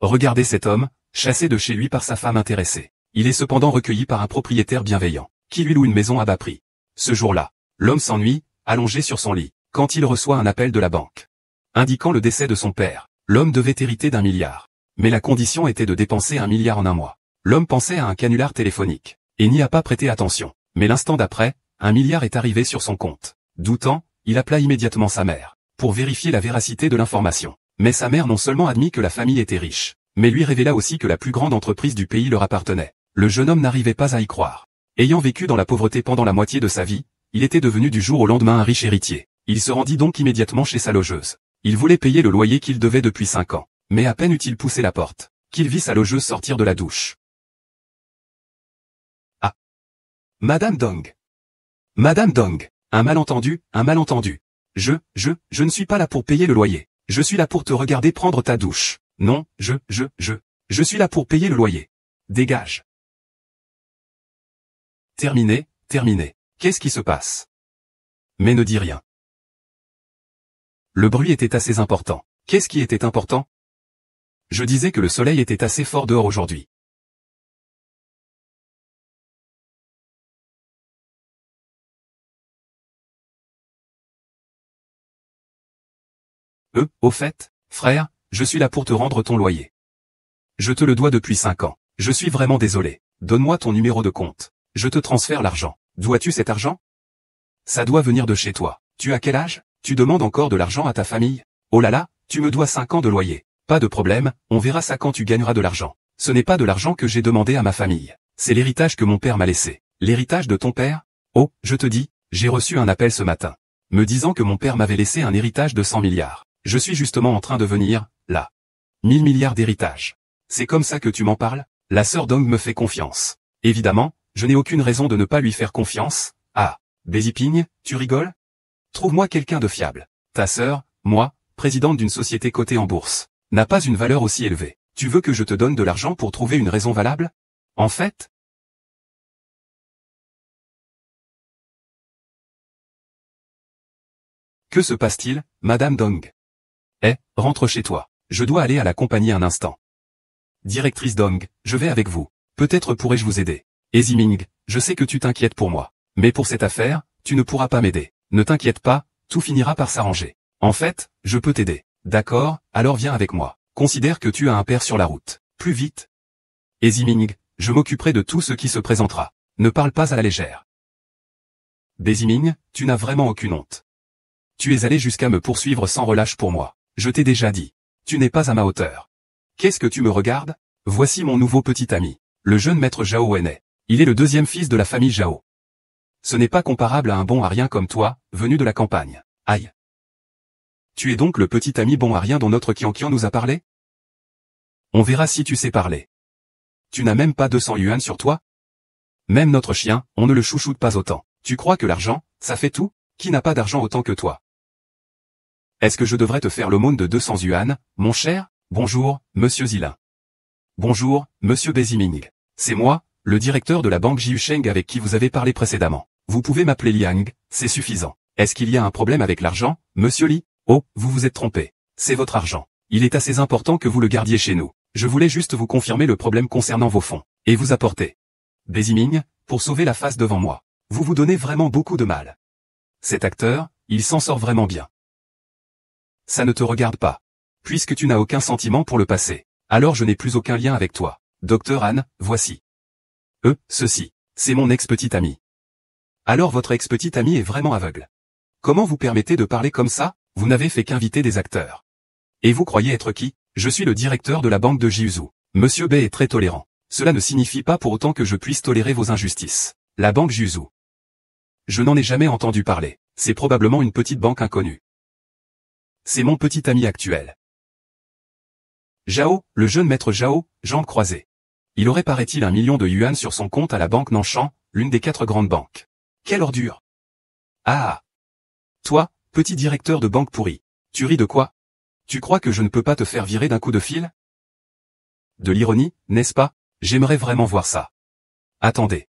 Regardez cet homme, chassé de chez lui par sa femme intéressée. Il est cependant recueilli par un propriétaire bienveillant, qui lui loue une maison à bas prix. Ce jour-là, l'homme s'ennuie, allongé sur son lit, quand il reçoit un appel de la banque. Indiquant le décès de son père, l'homme devait hériter d'1 milliard. Mais la condition était de dépenser 1 milliard en un mois. L'homme pensait à un canular téléphonique, et n'y a pas prêté attention. Mais l'instant d'après, 1 milliard est arrivé sur son compte. Doutant, il appela immédiatement sa mère, pour vérifier la véracité de l'information. Mais sa mère non seulement admit que la famille était riche, mais lui révéla aussi que la plus grande entreprise du pays leur appartenait. Le jeune homme n'arrivait pas à y croire. Ayant vécu dans la pauvreté pendant la moitié de sa vie, il était devenu du jour au lendemain un riche héritier. Il se rendit donc immédiatement chez sa logeuse. Il voulait payer le loyer qu'il devait depuis 5 ans. Mais à peine eut-il poussé la porte, qu'il vit sa logeuse sortir de la douche. Ah. Madame Dong. Madame Dong. Un malentendu, un malentendu. Je ne suis pas là pour payer le loyer. Je suis là pour te regarder prendre ta douche. Non, je suis là pour payer le loyer. Dégage. Terminé. Qu'est-ce qui se passe? Mais ne dis rien. Le bruit était assez important. Qu'est-ce qui était important? Je disais que le soleil était assez fort dehors aujourd'hui. Au fait, frère, je suis là pour te rendre ton loyer. Je te le dois depuis 5 ans. Je suis vraiment désolé. Donne-moi ton numéro de compte. Je te transfère l'argent. D'où as-tu cet argent? Ça doit venir de chez toi. Tu as quel âge? Tu demandes encore de l'argent à ta famille? Oh là là, tu me dois 5 ans de loyer. Pas de problème, on verra ça quand tu gagneras de l'argent. Ce n'est pas de l'argent que j'ai demandé à ma famille. C'est l'héritage que mon père m'a laissé. L'héritage de ton père? Oh, je te dis, j'ai reçu un appel ce matin, me disant que mon père m'avait laissé un héritage de 100 milliards. Je suis justement en train de venir, là. 1000 milliards d'héritage. C'est comme ça que tu m'en parles? La sœur Dong me fait confiance. Évidemment, je n'ai aucune raison de ne pas lui faire confiance. Ah, Bézipigne, tu rigoles? Trouve-moi quelqu'un de fiable. Ta sœur, moi, présidente d'une société cotée en bourse, n'a pas une valeur aussi élevée. Tu veux que je te donne de l'argent pour trouver une raison valable? En fait? Que se passe-t-il, Madame Dong? Rentre chez toi. Je dois aller à la compagnie un instant. Directrice Dong, je vais avec vous. Peut-être pourrais-je vous aider. Eziming, je sais que tu t'inquiètes pour moi. Mais pour cette affaire, tu ne pourras pas m'aider. Ne t'inquiète pas, tout finira par s'arranger. En fait, je peux t'aider. D'accord, alors viens avec moi. Considère que tu as un père sur la route. Plus vite. Eziming, je m'occuperai de tout ce qui se présentera. Ne parle pas à la légère. Béziming, tu n'as vraiment aucune honte. Tu es allé jusqu'à me poursuivre sans relâche pour moi. Je t'ai déjà dit. Tu n'es pas à ma hauteur. Qu'est-ce que tu me regardes? Voici mon nouveau petit ami, le jeune maître Zhao Wenei. Il est le 2e fils de la famille Zhao. Ce n'est pas comparable à un bon à rien comme toi, venu de la campagne. Aïe. Tu es donc le petit ami bon à rien dont notre Qianqian nous a parlé? On verra si tu sais parler. Tu n'as même pas 200 yuan sur toi? Même notre chien, on ne le chouchoute pas autant. Tu crois que l'argent, ça fait tout? Qui n'a pas d'argent autant que toi? Est-ce que je devrais te faire l'aumône de 200 yuan, mon cher? Bonjour, monsieur Zilin. Bonjour, monsieur Béziming. C'est moi, le directeur de la banque Jiusheng avec qui vous avez parlé précédemment. Vous pouvez m'appeler Liang, c'est suffisant. Est-ce qu'il y a un problème avec l'argent, monsieur Li? Oh, vous vous êtes trompé. C'est votre argent. Il est assez important que vous le gardiez chez nous. Je voulais juste vous confirmer le problème concernant vos fonds, et vous apporter. Béziming, pour sauver la face devant moi. Vous vous donnez vraiment beaucoup de mal. Cet acteur, il s'en sort vraiment bien. Ça ne te regarde pas. Puisque tu n'as aucun sentiment pour le passé, alors je n'ai plus aucun lien avec toi. Docteur Anne, voici. Ceci, c'est mon ex-petit ami. Alors votre ex-petit ami est vraiment aveugle. Comment vous permettez de parler comme ça? Vous n'avez fait qu'inviter des acteurs. Et vous croyez être qui? Je suis le directeur de la banque de Jiuzhou. Monsieur B est très tolérant. Cela ne signifie pas pour autant que je puisse tolérer vos injustices. La banque Jiuzhou. Je n'en ai jamais entendu parler. C'est probablement une petite banque inconnue. C'est mon petit ami actuel. Zhao, le jeune maître Zhao, jambes croisées. Il aurait paraît-il 1 million de yuan sur son compte à la banque Nanshan, l'une des 4 grandes banques. Quelle ordure! Ah! Toi, petit directeur de banque pourri. Tu ris de quoi? Tu crois que je ne peux pas te faire virer d'un coup de fil? De l'ironie, n'est-ce pas? J'aimerais vraiment voir ça. Attendez.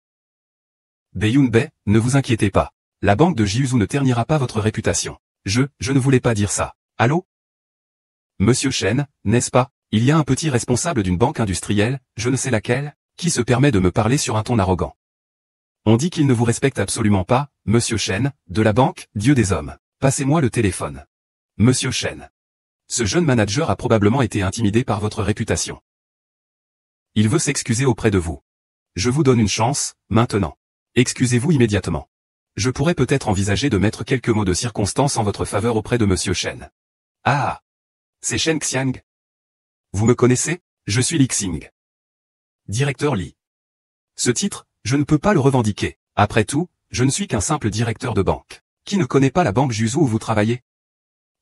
Beiyun Bei, ne vous inquiétez pas. La banque de Jiuzhou ne ternira pas votre réputation. Je ne voulais pas dire ça. Allô? Monsieur Chen, n'est-ce pas? Il y a un petit responsable d'une banque industrielle, je ne sais laquelle, qui se permet de me parler sur un ton arrogant. On dit qu'il ne vous respecte absolument pas, Monsieur Chen, de la banque, Dieu des hommes. Passez-moi le téléphone. Monsieur Chen. Ce jeune manager a probablement été intimidé par votre réputation. Il veut s'excuser auprès de vous. Je vous donne une chance, maintenant. Excusez-vous immédiatement. Je pourrais peut-être envisager de mettre quelques mots de circonstance en votre faveur auprès de Monsieur Chen. Ah! C'est Chen Xiang? Vous me connaissez? Je suis Li Xing. Directeur Li. Ce titre, je ne peux pas le revendiquer. Après tout, je ne suis qu'un simple directeur de banque. Qui ne connaît pas la banque Juzu où vous travaillez?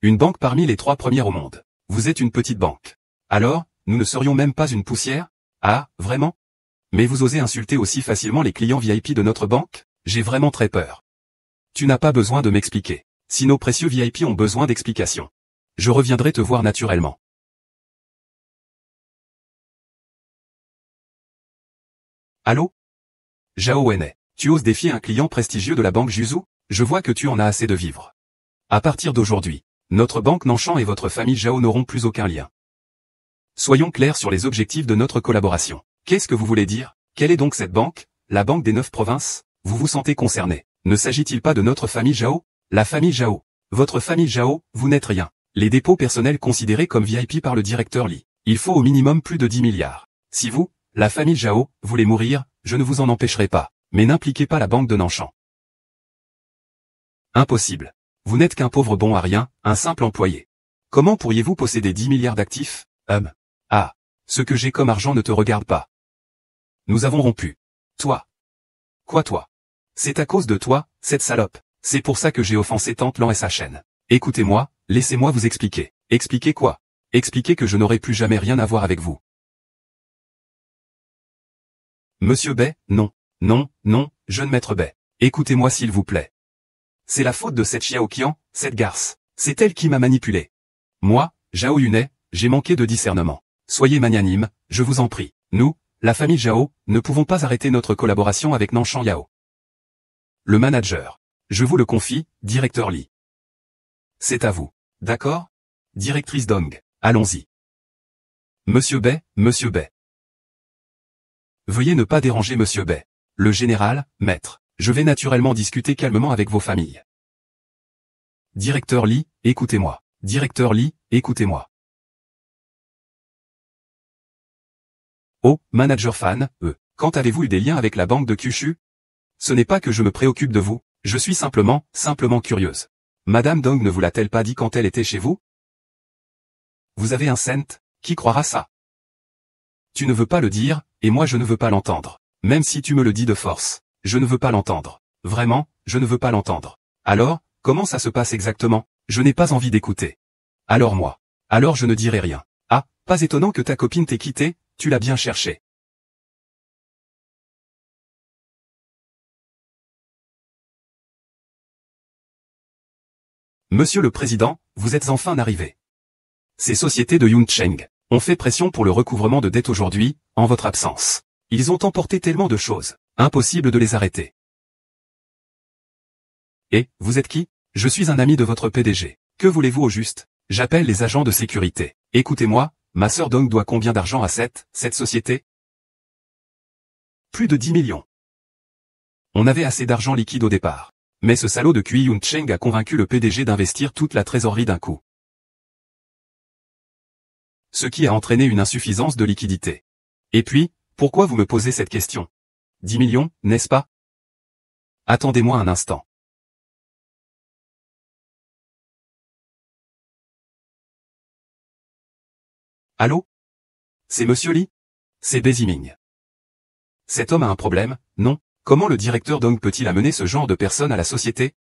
Une banque parmi les 3 premières au monde. Vous êtes une petite banque. Alors, nous ne serions même pas une poussière? Ah, vraiment? Mais vous osez insulter aussi facilement les clients VIP de notre banque? J'ai vraiment très peur. Tu n'as pas besoin de m'expliquer. Si nos précieux VIP ont besoin d'explications, je reviendrai te voir naturellement. Allô? Zhao Wenei, tu oses défier un client prestigieux de la banque Juzu? Je vois que tu en as assez de vivre. À partir d'aujourd'hui, notre banque Nanshan et votre famille Zhao n'auront plus aucun lien. Soyons clairs sur les objectifs de notre collaboration. Qu'est-ce que vous voulez dire? Quelle est donc cette banque, la banque des 9 provinces? Vous vous sentez concerné? Ne s'agit-il pas de notre famille Zhao? La famille Zhao. Votre famille Zhao, vous n'êtes rien. Les dépôts personnels considérés comme VIP par le directeur Li. Il faut au minimum plus de 10 milliards. Si vous, la famille Zhao, voulez mourir, je ne vous en empêcherai pas. Mais n'impliquez pas la banque de Nanshan. Impossible. Vous n'êtes qu'un pauvre bon à rien, un simple employé. Comment pourriez-vous posséder 10 milliards d'actifs? Ah. Ce que j'ai comme argent ne te regarde pas. Nous avons rompu. Toi. Quoi toi? C'est à cause de toi, cette salope. C'est pour ça que j'ai offensé Tante Lan et sa chaîne. Écoutez-moi, laissez-moi vous expliquer. Expliquer quoi? Expliquer que je n'aurai plus jamais rien à voir avec vous. Monsieur Bai, non, jeune maître Bai. Écoutez-moi s'il vous plaît. C'est la faute de cette Xiaoqian, cette garce. C'est elle qui m'a manipulé. Moi, Zhao Yunai, j'ai manqué de discernement. Soyez magnanime, je vous en prie. Nous, la famille Zhao, ne pouvons pas arrêter notre collaboration avec Nanshan Yao. Le manager. Je vous le confie, directeur Li. C'est à vous. D'accord? Directrice Dong, allons-y. Monsieur Bai. Veuillez ne pas déranger Monsieur Bai. Le général, maître. Je vais naturellement discuter calmement avec vos familles. Directeur Li, écoutez-moi. Directeur Li, écoutez-moi. Oh, manager Fan, quand avez-vous eu des liens avec la banque de Kyushu? Ce n'est pas que je me préoccupe de vous, je suis simplement curieuse. Madame Dong ne vous l'a-t-elle pas dit quand elle était chez vous? Vous avez un cent, qui croira ça? Tu ne veux pas le dire, et moi je ne veux pas l'entendre. Même si tu me le dis de force, je ne veux pas l'entendre. Vraiment, je ne veux pas l'entendre. Alors, comment ça se passe exactement? Je n'ai pas envie d'écouter. Alors je ne dirai rien. Ah, pas étonnant que ta copine t'ait quitté, tu l'as bien cherché. Monsieur le Président, vous êtes enfin arrivé. Ces sociétés de Yuncheng ont fait pression pour le recouvrement de dettes aujourd'hui, en votre absence. Ils ont emporté tellement de choses, impossible de les arrêter. Et, vous êtes qui? Je suis un ami de votre PDG. Que voulez-vous au juste? J'appelle les agents de sécurité. Écoutez-moi, ma sœur Dong doit combien d'argent à cette société? Plus de 10 millions. On avait assez d'argent liquide au départ. Mais ce salaud de Kui Yuncheng a convaincu le PDG d'investir toute la trésorerie d'un coup. Ce qui a entraîné une insuffisance de liquidité. Et puis, pourquoi vous me posez cette question? 10 millions, n'est-ce pas? Attendez-moi un instant. Allô? C'est Monsieur Li? C'est Bai Ziming. Cet homme a un problème, non? Comment le directeur Dong peut-il amener ce genre de personnes à la société?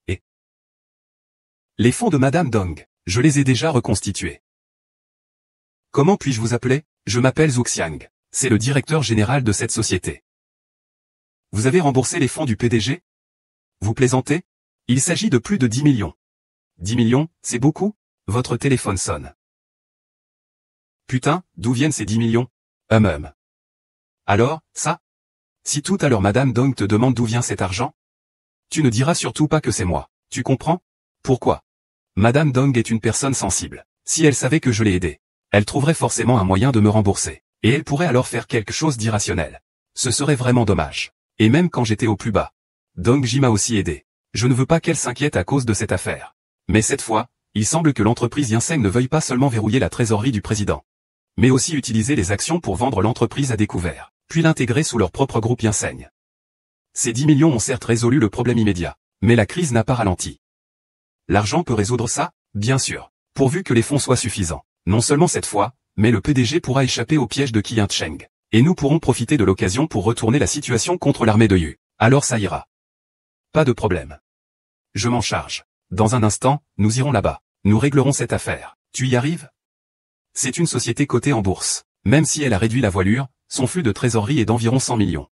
Et les fonds de Madame Dong, je les ai déjà reconstitués. Comment puis-je vous appeler? Je m'appelle Zhu Xiang. C'est le directeur général de cette société. Vous avez remboursé les fonds du PDG? Vous plaisantez? Il s'agit de plus de 10 millions. 10 millions, c'est beaucoup? Votre téléphone sonne. Putain, d'où viennent ces 10 millions? Alors, ça? Si tout à l'heure Madame Dong te demande d'où vient cet argent, tu ne diras surtout pas que c'est moi. Tu comprends? Pourquoi? Madame Dong est une personne sensible. Si elle savait que je l'ai aidée, elle trouverait forcément un moyen de me rembourser. Et elle pourrait alors faire quelque chose d'irrationnel. Ce serait vraiment dommage. Et même quand j'étais au plus bas, Dong-ji m'a aussi aidé. Je ne veux pas qu'elle s'inquiète à cause de cette affaire. Mais cette fois, il semble que l'entreprise Yinseng ne veuille pas seulement verrouiller la trésorerie du président, mais aussi utiliser les actions pour vendre l'entreprise à découvert, puis l'intégrer sous leur propre groupe Yinseng. Ces 10 millions ont certes résolu le problème immédiat, mais la crise n'a pas ralenti. L'argent peut résoudre ça, bien sûr, pourvu que les fonds soient suffisants. Non seulement cette fois, mais le PDG pourra échapper au piège de Qi Yancheng. Et nous pourrons profiter de l'occasion pour retourner la situation contre l'armée de Yu. Alors ça ira. Pas de problème. Je m'en charge. Dans un instant, nous irons là-bas. Nous réglerons cette affaire. Tu y arrives? C'est une société cotée en bourse. Même si elle a réduit la voilure, son flux de trésorerie est d'environ 100 millions.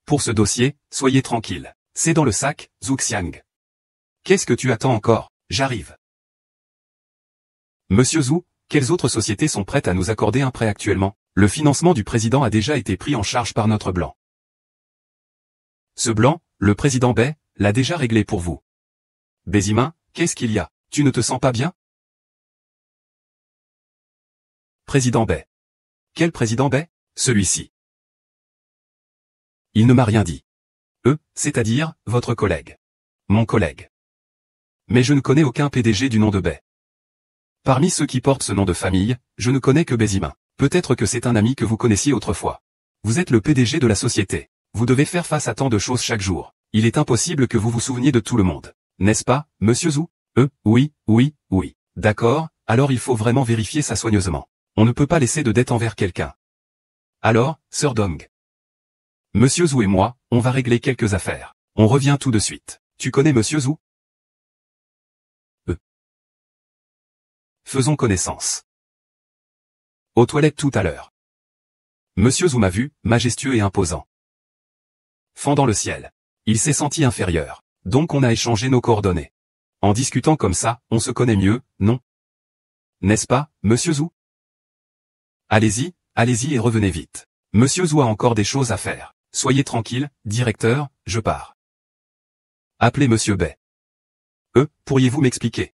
Pour ce dossier, soyez tranquille. C'est dans le sac, Zhuxiang. Qu'est-ce que tu attends encore? J'arrive. Monsieur Zhu, quelles autres sociétés sont prêtes à nous accorder un prêt actuellement? Le financement du président a déjà été pris en charge par notre blanc. Ce blanc, le président Bai, l'a déjà réglé pour vous. Bézimin, qu'est-ce qu'il y a? Tu ne te sens pas bien? Président Bai. Quel président Bai? Celui-ci. Il ne m'a rien dit. C'est-à-dire, votre collègue. Mon collègue. Mais je ne connais aucun PDG du nom de Bai. Parmi ceux qui portent ce nom de famille, je ne connais que Bézimin. Peut-être que c'est un ami que vous connaissiez autrefois. Vous êtes le PDG de la société. Vous devez faire face à tant de choses chaque jour. Il est impossible que vous vous souveniez de tout le monde. N'est-ce pas, monsieur Zhu? Oui. D'accord, alors il faut vraiment vérifier ça soigneusement. On ne peut pas laisser de dette envers quelqu'un. Alors, Sir Dong. Monsieur Zhu et moi, on va régler quelques affaires. On revient tout de suite. Tu connais monsieur Zhu? Faisons connaissance. Aux toilettes tout à l'heure. Monsieur Zhu m'a vu, majestueux et imposant. Fendant le ciel. Il s'est senti inférieur. Donc on a échangé nos coordonnées. En discutant comme ça, on se connaît mieux, non? N'est-ce pas, monsieur Zhu? Allez-y et revenez vite. Monsieur Zhu a encore des choses à faire. Soyez tranquille, directeur, je pars. Appelez monsieur Bai. Pourriez-vous m'expliquer?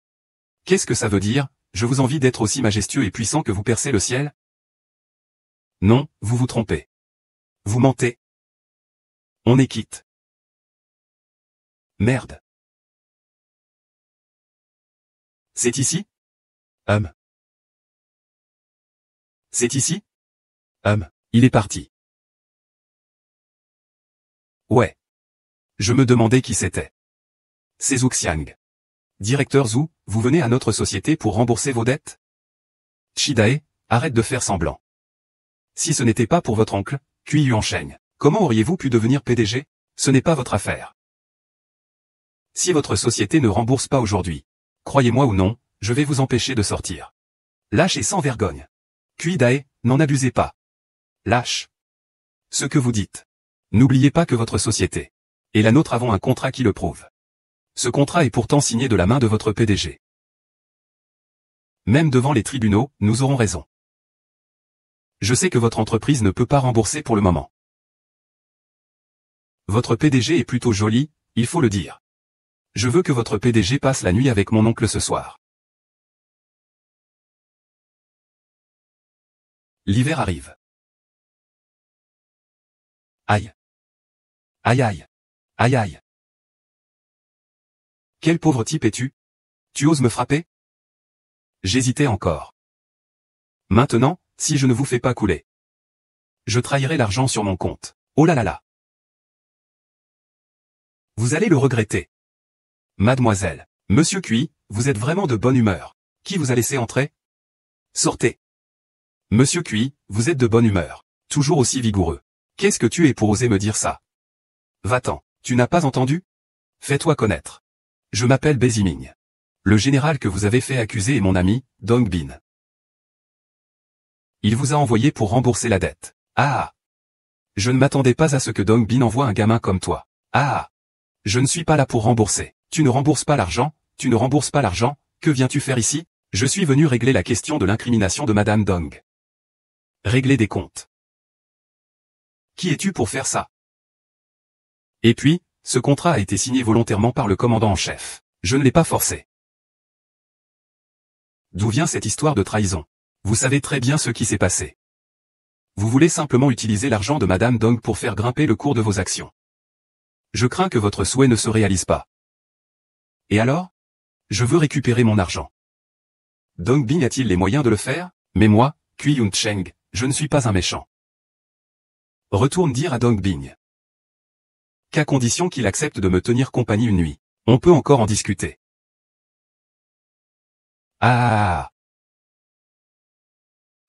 Qu'est-ce que ça veut dire? Je vous envie d'être aussi majestueux et puissant que vous percez le ciel? Non, vous vous trompez. Vous mentez. On est quitte. Merde. C'est ici? C'est ici? Il est parti. Ouais. Je me demandais qui c'était. C'est Zhuxiang. Directeur Zhu, vous venez à notre société pour rembourser vos dettes? Chidae, arrête de faire semblant. Si ce n'était pas pour votre oncle, Qi Yuansheng, comment auriez-vous pu devenir PDG? Ce n'est pas votre affaire. Si votre société ne rembourse pas aujourd'hui, croyez-moi ou non, je vais vous empêcher de sortir. Lâche et sans vergogne. Qi Dae, n'en abusez pas. Lâche. Ce que vous dites. N'oubliez pas que votre société et la nôtre avons un contrat qui le prouve. Ce contrat est pourtant signé de la main de votre PDG. Même devant les tribunaux, nous aurons raison. Je sais que votre entreprise ne peut pas rembourser pour le moment. Votre PDG est plutôt joli, il faut le dire. Je veux que votre PDG passe la nuit avec mon oncle ce soir. L'hiver arrive. Aïe. Aïe. Quel pauvre type es-tu? Tu oses me frapper? J'hésitais encore. Maintenant, si je ne vous fais pas couler, je trahirai l'argent sur mon compte. Oh là là là. Vous allez le regretter. Mademoiselle, monsieur Qi, vous êtes vraiment de bonne humeur. Qui vous a laissé entrer? Sortez. Monsieur Qi, vous êtes de bonne humeur. Toujours aussi vigoureux. Qu'est-ce que tu es pour oser me dire ça? Va-t'en, tu n'as pas entendu? Fais-toi connaître. Je m'appelle Bai Ziming. Le général que vous avez fait accuser est mon ami, Dong Bin. Il vous a envoyé pour rembourser la dette. Ah! Je ne m'attendais pas à ce que Dong Bin envoie un gamin comme toi. Ah! Je ne suis pas là pour rembourser. Tu ne rembourses pas l'argent, que viens-tu faire ici? Je suis venu régler la question de l'incrimination de Madame Dong. Régler des comptes. Qui es-tu pour faire ça? Et puis, ce contrat a été signé volontairement par le commandant en chef. Je ne l'ai pas forcé. D'où vient cette histoire de trahison? Vous savez très bien ce qui s'est passé. Vous voulez simplement utiliser l'argent de Madame Dong pour faire grimper le cours de vos actions. Je crains que votre souhait ne se réalise pas. Et alors? Je veux récupérer mon argent. Dong Bin a-t-il les moyens de le faire? Mais moi, Cui Yun Cheng, je ne suis pas un méchant. Retourne dire à Dong Bin. Qu'à condition qu'il accepte de me tenir compagnie une nuit. On peut encore en discuter. Ah.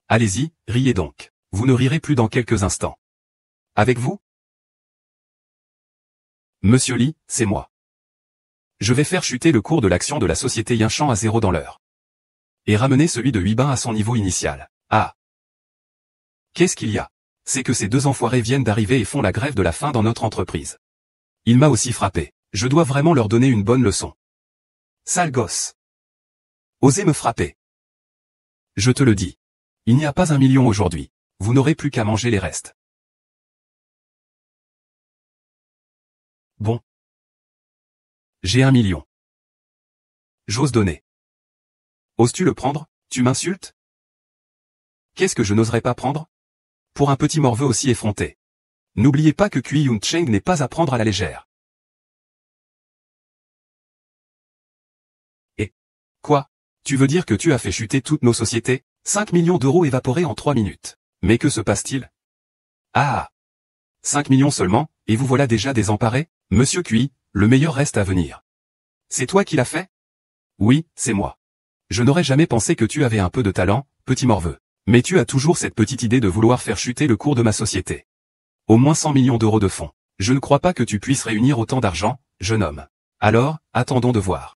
Allez-y, riez donc. Vous ne rirez plus dans quelques instants. Avec vous? Monsieur Li, c'est moi. Je vais faire chuter le cours de l'action de la société Yinchan à 0 dans l'heure. Et ramener celui de Huibin à son niveau initial. Ah. Qu'est-ce qu'il y a? C'est que ces deux enfoirés viennent d'arriver et font la grève de la faim dans notre entreprise. Il m'a aussi frappé. Je dois vraiment leur donner une bonne leçon. Sale gosse. Osez me frapper. Je te le dis. Il n'y a pas 1 million aujourd'hui. Vous n'aurez plus qu'à manger les restes. Bon. J'ai 1 million. J'ose donner. Oses-tu le prendre? Tu m'insultes? Qu'est-ce que je n'oserais pas prendre? Pour un petit morveux aussi effronté. N'oubliez pas que Cui Yun Cheng n'est pas à prendre à la légère. Et quoi? Tu veux dire que tu as fait chuter toutes nos sociétés? 5 millions d'euros évaporés en 3 minutes. Mais que se passe-t-il? Ah! 5 millions seulement, et vous voilà déjà désemparé? Monsieur Cui, le meilleur reste à venir. C'est toi qui l'as fait? Oui, c'est moi. Je n'aurais jamais pensé que tu avais un peu de talent, petit morveux. Mais tu as toujours cette petite idée de vouloir faire chuter le cours de ma société. Au moins 100 millions d'euros de fonds. Je ne crois pas que tu puisses réunir autant d'argent, jeune homme. Alors, attendons de voir.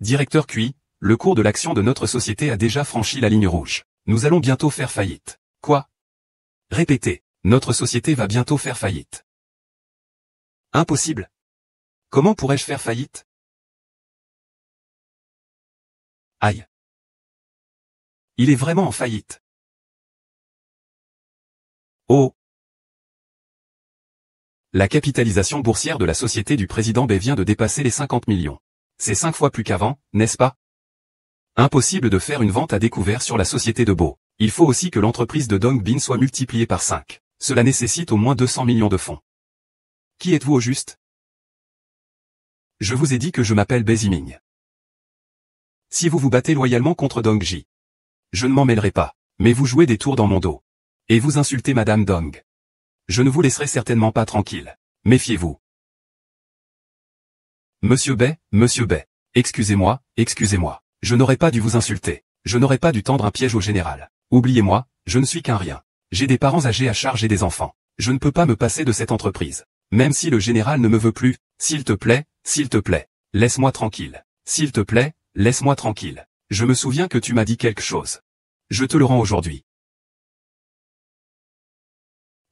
Directeur Cui, le cours de l'action de notre société a déjà franchi la ligne rouge. Nous allons bientôt faire faillite. Quoi? Répétez, notre société va bientôt faire faillite. Impossible. Comment pourrais-je faire faillite? Aïe. Il est vraiment en faillite. Oh. La capitalisation boursière de la société du président B vient de dépasser les 50 millions. C'est 5 fois plus qu'avant, n'est-ce pas? Impossible de faire une vente à découvert sur la société de Beau. Il faut aussi que l'entreprise de Dong Bin soit multipliée par 5. Cela nécessite au moins 200 millions de fonds. Qui êtes-vous au juste? Je vous ai dit que je m'appelle Bai Ziming. Si vous vous battez loyalement contre Dong Ji, je ne m'en mêlerai pas, mais vous jouez des tours dans mon dos. Et vous insultez Madame Dong. Je ne vous laisserai certainement pas tranquille. Méfiez-vous. Monsieur Bai, excusez-moi, excusez-moi. Je n'aurais pas dû vous insulter. Je n'aurais pas dû tendre un piège au général. Oubliez-moi, je ne suis qu'un rien. J'ai des parents âgés à charge et des enfants. Je ne peux pas me passer de cette entreprise. Même si le général ne me veut plus, s'il te plaît, laisse-moi tranquille. S'il te plaît, laisse-moi tranquille. Je me souviens que tu m'as dit quelque chose. Je te le rends aujourd'hui.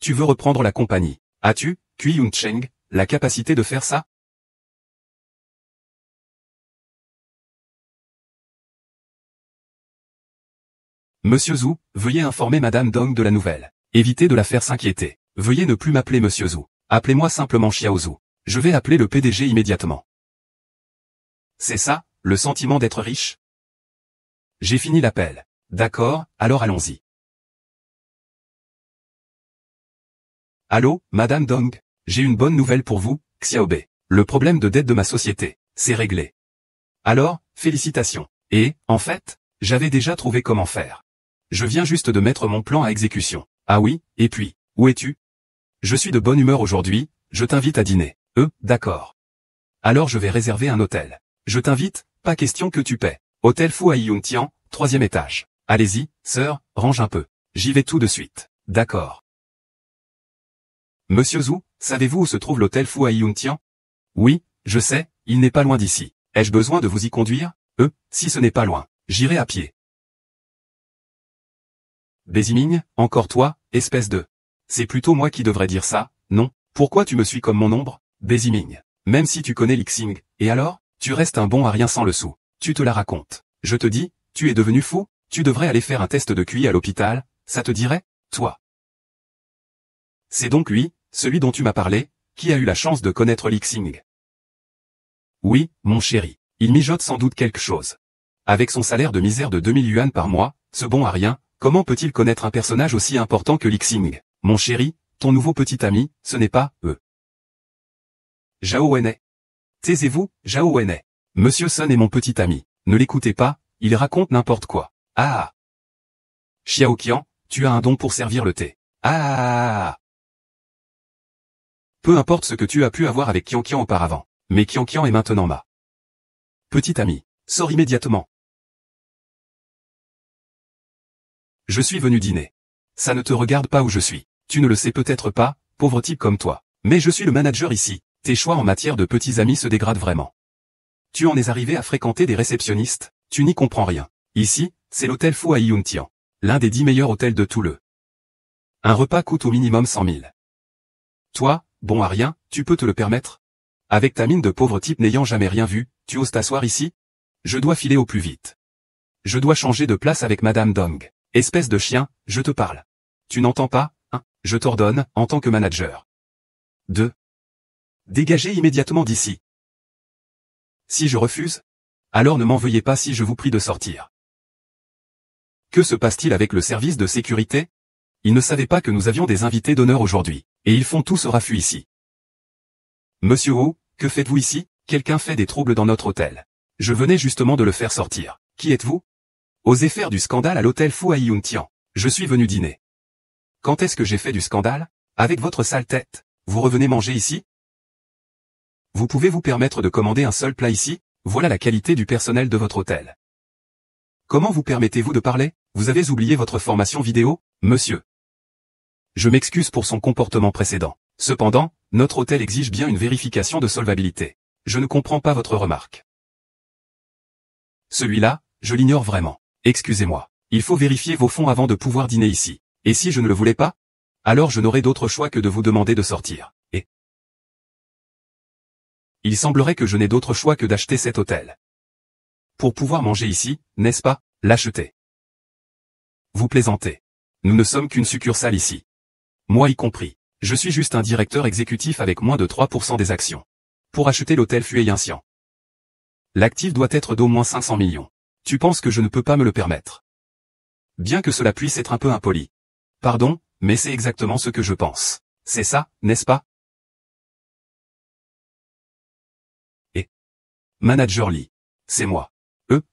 Tu veux reprendre la compagnie. As-tu, Cui Yun Cheng, la capacité de faire ça? Monsieur Zhu, veuillez informer Madame Dong de la nouvelle. Évitez de la faire s'inquiéter. Veuillez ne plus m'appeler Monsieur Zhu. Appelez-moi simplement Xiao Zhu. Je vais appeler le PDG immédiatement. C'est ça, le sentiment d'être riche? J'ai fini l'appel. D'accord, alors allons-y. Allô, Madame Dong, j'ai une bonne nouvelle pour vous, Xiaobei. Le problème de dette de ma société, c'est réglé. Alors, félicitations. Et, en fait, j'avais déjà trouvé comment faire. Je viens juste de mettre mon plan à exécution. Ah oui, et puis, où es-tu? Je suis de bonne humeur aujourd'hui, je t'invite à dîner. D'accord. Alors je vais réserver un hôtel. Je t'invite, pas question que tu paies. Hôtel Fu Ai Yun Tian, 3e étage. Allez-y, sœur, range un peu. J'y vais tout de suite. D'accord. Monsieur Zhu, savez-vous où se trouve l'hôtel Fu Ai Yun Tian? Oui, je sais, il n'est pas loin d'ici. Ai-je besoin de vous y conduire? Si ce n'est pas loin, j'irai à pied. Bai Ziming, encore toi, espèce de... C'est plutôt moi qui devrais dire ça, non? Pourquoi tu me suis comme mon ombre? Bai Ziming, même si tu connais Lixing, et alors? Tu restes un bon à rien sans le sou. Tu te la racontes. Je te dis, tu es devenu fou? Tu devrais aller faire un test de QI à l'hôpital, ça te dirait? Toi. C'est donc lui, celui dont tu m'as parlé, qui a eu la chance de connaître Lixing. Oui, mon chéri. Il mijote sans doute quelque chose. Avec son salaire de misère de 2000 yuan par mois, ce bon à rien, comment peut-il connaître un personnage aussi important que Lixing? Mon chéri, ton nouveau petit ami, ce n'est pas, Zhao Wenei. Taisez-vous, Zhao Wenei. Monsieur Sun est mon petit ami. Ne l'écoutez pas, il raconte n'importe quoi. Ah. Xiao Qian, tu as un don pour servir le thé. Ah. Peu importe ce que tu as pu avoir avec Qian Qian auparavant. Mais Qian Qian est maintenant ma petite amie. Sors immédiatement. Je suis venu dîner. Ça ne te regarde pas où je suis. Tu ne le sais peut-être pas, pauvre type comme toi. Mais je suis le manager ici. Tes choix en matière de petits amis se dégradent vraiment. Tu en es arrivé à fréquenter des réceptionnistes, tu n'y comprends rien. Ici, c'est l'hôtel Fu à Yuntian. L'un des 10 meilleurs hôtels de tout le. Un repas coûte au minimum 100 000. Toi, bon à rien, tu peux te le permettre? Avec ta mine de pauvre type n'ayant jamais rien vu, tu oses t'asseoir ici? Je dois filer au plus vite. Je dois changer de place avec Madame Dong. Espèce de chien, je te parle. Tu n'entends pas, hein? Je t'ordonne, en tant que manager. 2. Dégagez immédiatement d'ici. Si je refuse? Alors ne m'en veuillez pas si je vous prie de sortir. Que se passe-t-il avec le service de sécurité? Ils ne savaient pas que nous avions des invités d'honneur aujourd'hui, et ils font tous raffut ici. Monsieur Ho, que faites-vous ici? Quelqu'un fait des troubles dans notre hôtel. Je venais justement de le faire sortir. Qui êtes-vous? Osez faire du scandale à l'hôtel Fu à Yuntian. Je suis venu dîner. Quand est-ce que j'ai fait du scandale? Avec votre sale tête, vous revenez manger ici? Vous pouvez vous permettre de commander un seul plat ici? Voilà la qualité du personnel de votre hôtel. Comment vous permettez-vous de parler? Vous avez oublié votre formation vidéo, monsieur? Je m'excuse pour son comportement précédent. Cependant, notre hôtel exige bien une vérification de solvabilité. Je ne comprends pas votre remarque. Celui-là, je l'ignore vraiment. Excusez-moi. Il faut vérifier vos fonds avant de pouvoir dîner ici. Et si je ne le voulais pas? Alors je n'aurai d'autre choix que de vous demander de sortir. Et il semblerait que je n'ai d'autre choix que d'acheter cet hôtel. Pour pouvoir manger ici, n'est-ce pas, l'acheter? Vous plaisantez. Nous ne sommes qu'une succursale ici. Moi y compris. Je suis juste un directeur exécutif avec moins de 3% des actions. Pour acheter l'hôtel Fu à Yuntian. L'actif doit être d'au moins 500 millions. Tu penses que je ne peux pas me le permettre? Bien que cela puisse être un peu impoli. Pardon, mais c'est exactement ce que je pense. C'est ça, n'est-ce pas? Et Manager Lee. C'est moi.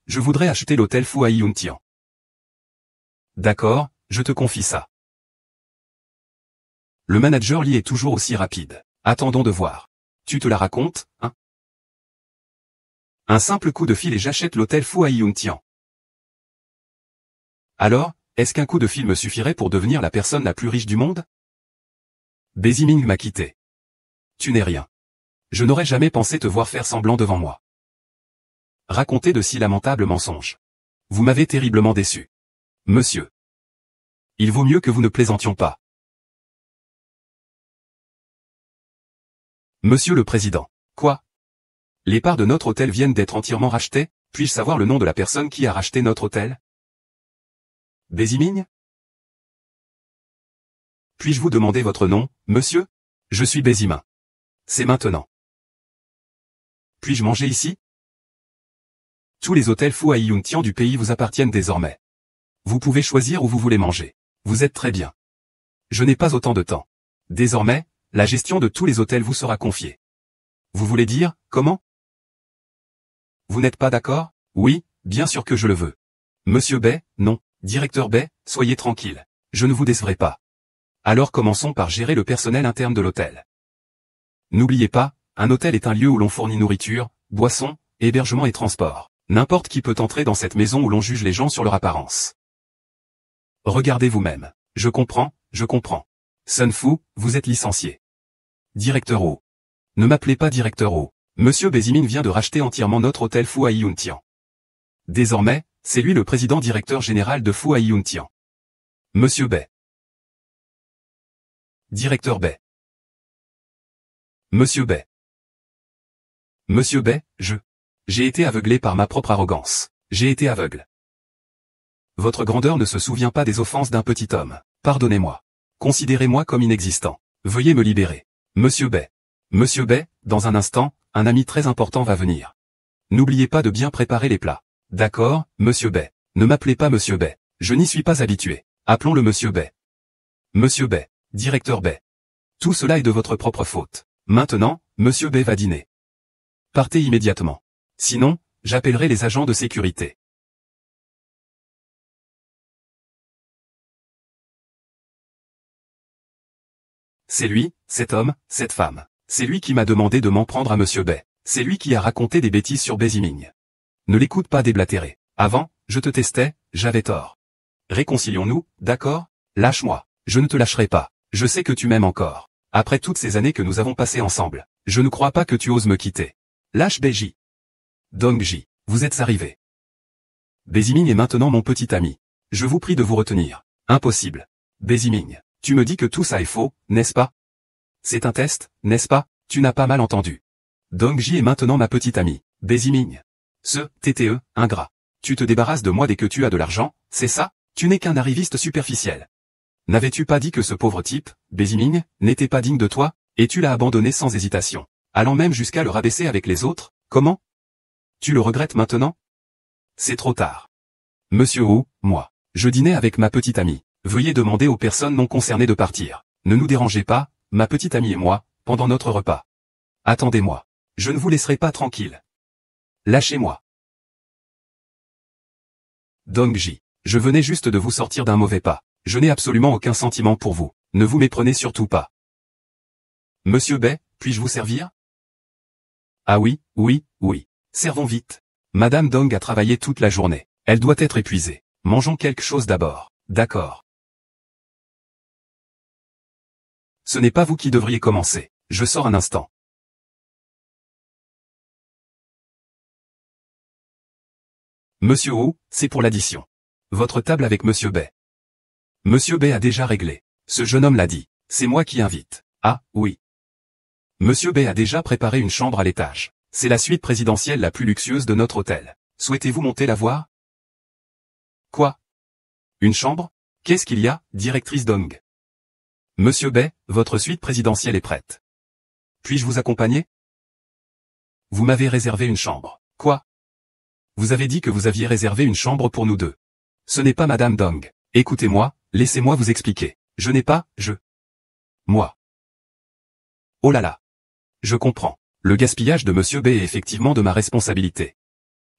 Je voudrais acheter l'hôtel Fu à Yuntian. D'accord, je te confie ça. Le manager Lee est toujours aussi rapide. Attendons de voir. Tu te la racontes, hein? Un simple coup de fil et j'achète l'hôtel Fu à Yuntian. Alors, est-ce qu'un coup de fil me suffirait pour devenir la personne la plus riche du monde? Beziming m'a quitté. Tu n'es rien. Je n'aurais jamais pensé te voir faire semblant devant moi. Raconter de si lamentables mensonges. Vous m'avez terriblement déçu. Monsieur. Il vaut mieux que vous ne plaisantions pas. Monsieur le Président. Quoi? Les parts de notre hôtel viennent d'être entièrement rachetées? Puis-je savoir le nom de la personne qui a racheté notre hôtel? Beziming? Puis-je vous demander votre nom, monsieur? Je suis Bézimin. C'est maintenant. Puis-je manger ici? Tous les hôtels Fu à Yuntian du pays vous appartiennent désormais. Vous pouvez choisir où vous voulez manger. Vous êtes très bien. Je n'ai pas autant de temps. Désormais, la gestion de tous les hôtels vous sera confiée. Vous voulez dire, comment? Vous n'êtes pas d'accord? Oui, bien sûr que je le veux. Monsieur Bay, non. Directeur Bay, soyez tranquille. Je ne vous décevrai pas. Alors commençons par gérer le personnel interne de l'hôtel. N'oubliez pas, un hôtel est un lieu où l'on fournit nourriture, boissons, hébergement et transport. N'importe qui peut entrer dans cette maison où l'on juge les gens sur leur apparence. Regardez vous-même. Je comprends, je comprends. Sun Fu, vous êtes licencié. Directeur O. Ne m'appelez pas directeur O. Monsieur Beziming vient de racheter entièrement notre hôtel Fu à Yuntian. Désormais, c'est lui le président directeur général de Fu à Yuntian. Monsieur Bay. Directeur Bay. Monsieur Bay. Monsieur Bay, j'ai été aveuglé par ma propre arrogance. J'ai été aveugle. Votre grandeur ne se souvient pas des offenses d'un petit homme. Pardonnez-moi. Considérez-moi comme inexistant. Veuillez me libérer. Monsieur Bay. Monsieur Bay, dans un instant, un ami très important va venir. N'oubliez pas de bien préparer les plats. D'accord, Monsieur Bay. Ne m'appelez pas Monsieur Bay. Je n'y suis pas habitué. Appelons-le Monsieur Bay. Monsieur Bay. Directeur Bay. Tout cela est de votre propre faute. Maintenant, Monsieur Bay va dîner. Partez immédiatement. Sinon, j'appellerai les agents de sécurité. C'est lui, cet homme, cette femme. C'est lui qui m'a demandé de m'en prendre à Monsieur Bay. C'est lui qui a raconté des bêtises sur Béziming. Ne l'écoute pas déblatérer. Avant, je te testais, j'avais tort. Réconcilions-nous, d'accord? Lâche-moi. Je ne te lâcherai pas. Je sais que tu m'aimes encore. Après toutes ces années que nous avons passées ensemble, je ne crois pas que tu oses me quitter. Lâche Beji. Dongji, vous êtes arrivé. Béziming est maintenant mon petit ami. Je vous prie de vous retenir. Impossible. Béziming, tu me dis que tout ça est faux, n'est-ce pas? C'est un test, n'est-ce pas? Tu n'as pas mal entendu. Dongji est maintenant ma petite amie. Béziming. Ce TTE, ingrat. Tu te débarrasses de moi dès que tu as de l'argent, c'est ça? Tu n'es qu'un arriviste superficiel. N'avais-tu pas dit que ce pauvre type, Béziming, n'était pas digne de toi, et tu l'as abandonné sans hésitation, allant même jusqu'à le rabaisser avec les autres? Comment? Tu le regrettes maintenant? C'est trop tard. Monsieur Wu, moi, je dînais avec ma petite amie. Veuillez demander aux personnes non concernées de partir. Ne nous dérangez pas, ma petite amie et moi, pendant notre repas. Attendez-moi. Je ne vous laisserai pas tranquille. Lâchez-moi. Dongji, je venais juste de vous sortir d'un mauvais pas. Je n'ai absolument aucun sentiment pour vous. Ne vous méprenez surtout pas. Monsieur Bay, puis-je vous servir? Ah oui, oui, oui. Servons vite. Madame Dong a travaillé toute la journée. Elle doit être épuisée. Mangeons quelque chose d'abord. D'accord. Ce n'est pas vous qui devriez commencer. Je sors un instant. Monsieur Wu, c'est pour l'addition. Votre table avec Monsieur Bay. Monsieur Bay a déjà réglé. Ce jeune homme l'a dit. C'est moi qui invite. Ah, oui. Monsieur Bay a déjà préparé une chambre à l'étage. C'est la suite présidentielle la plus luxueuse de notre hôtel. Souhaitez-vous monter la voir? Quoi? Une chambre? Qu'est-ce qu'il y a, directrice Dong? Monsieur Bay, votre suite présidentielle est prête. Puis-je vous accompagner? Vous m'avez réservé une chambre. Quoi? Vous avez dit que vous aviez réservé une chambre pour nous deux. Ce n'est pas Madame Dong. Écoutez-moi, laissez-moi vous expliquer. Je n'ai pas, moi. Oh là là. Je comprends. Le gaspillage de Monsieur B est effectivement de ma responsabilité.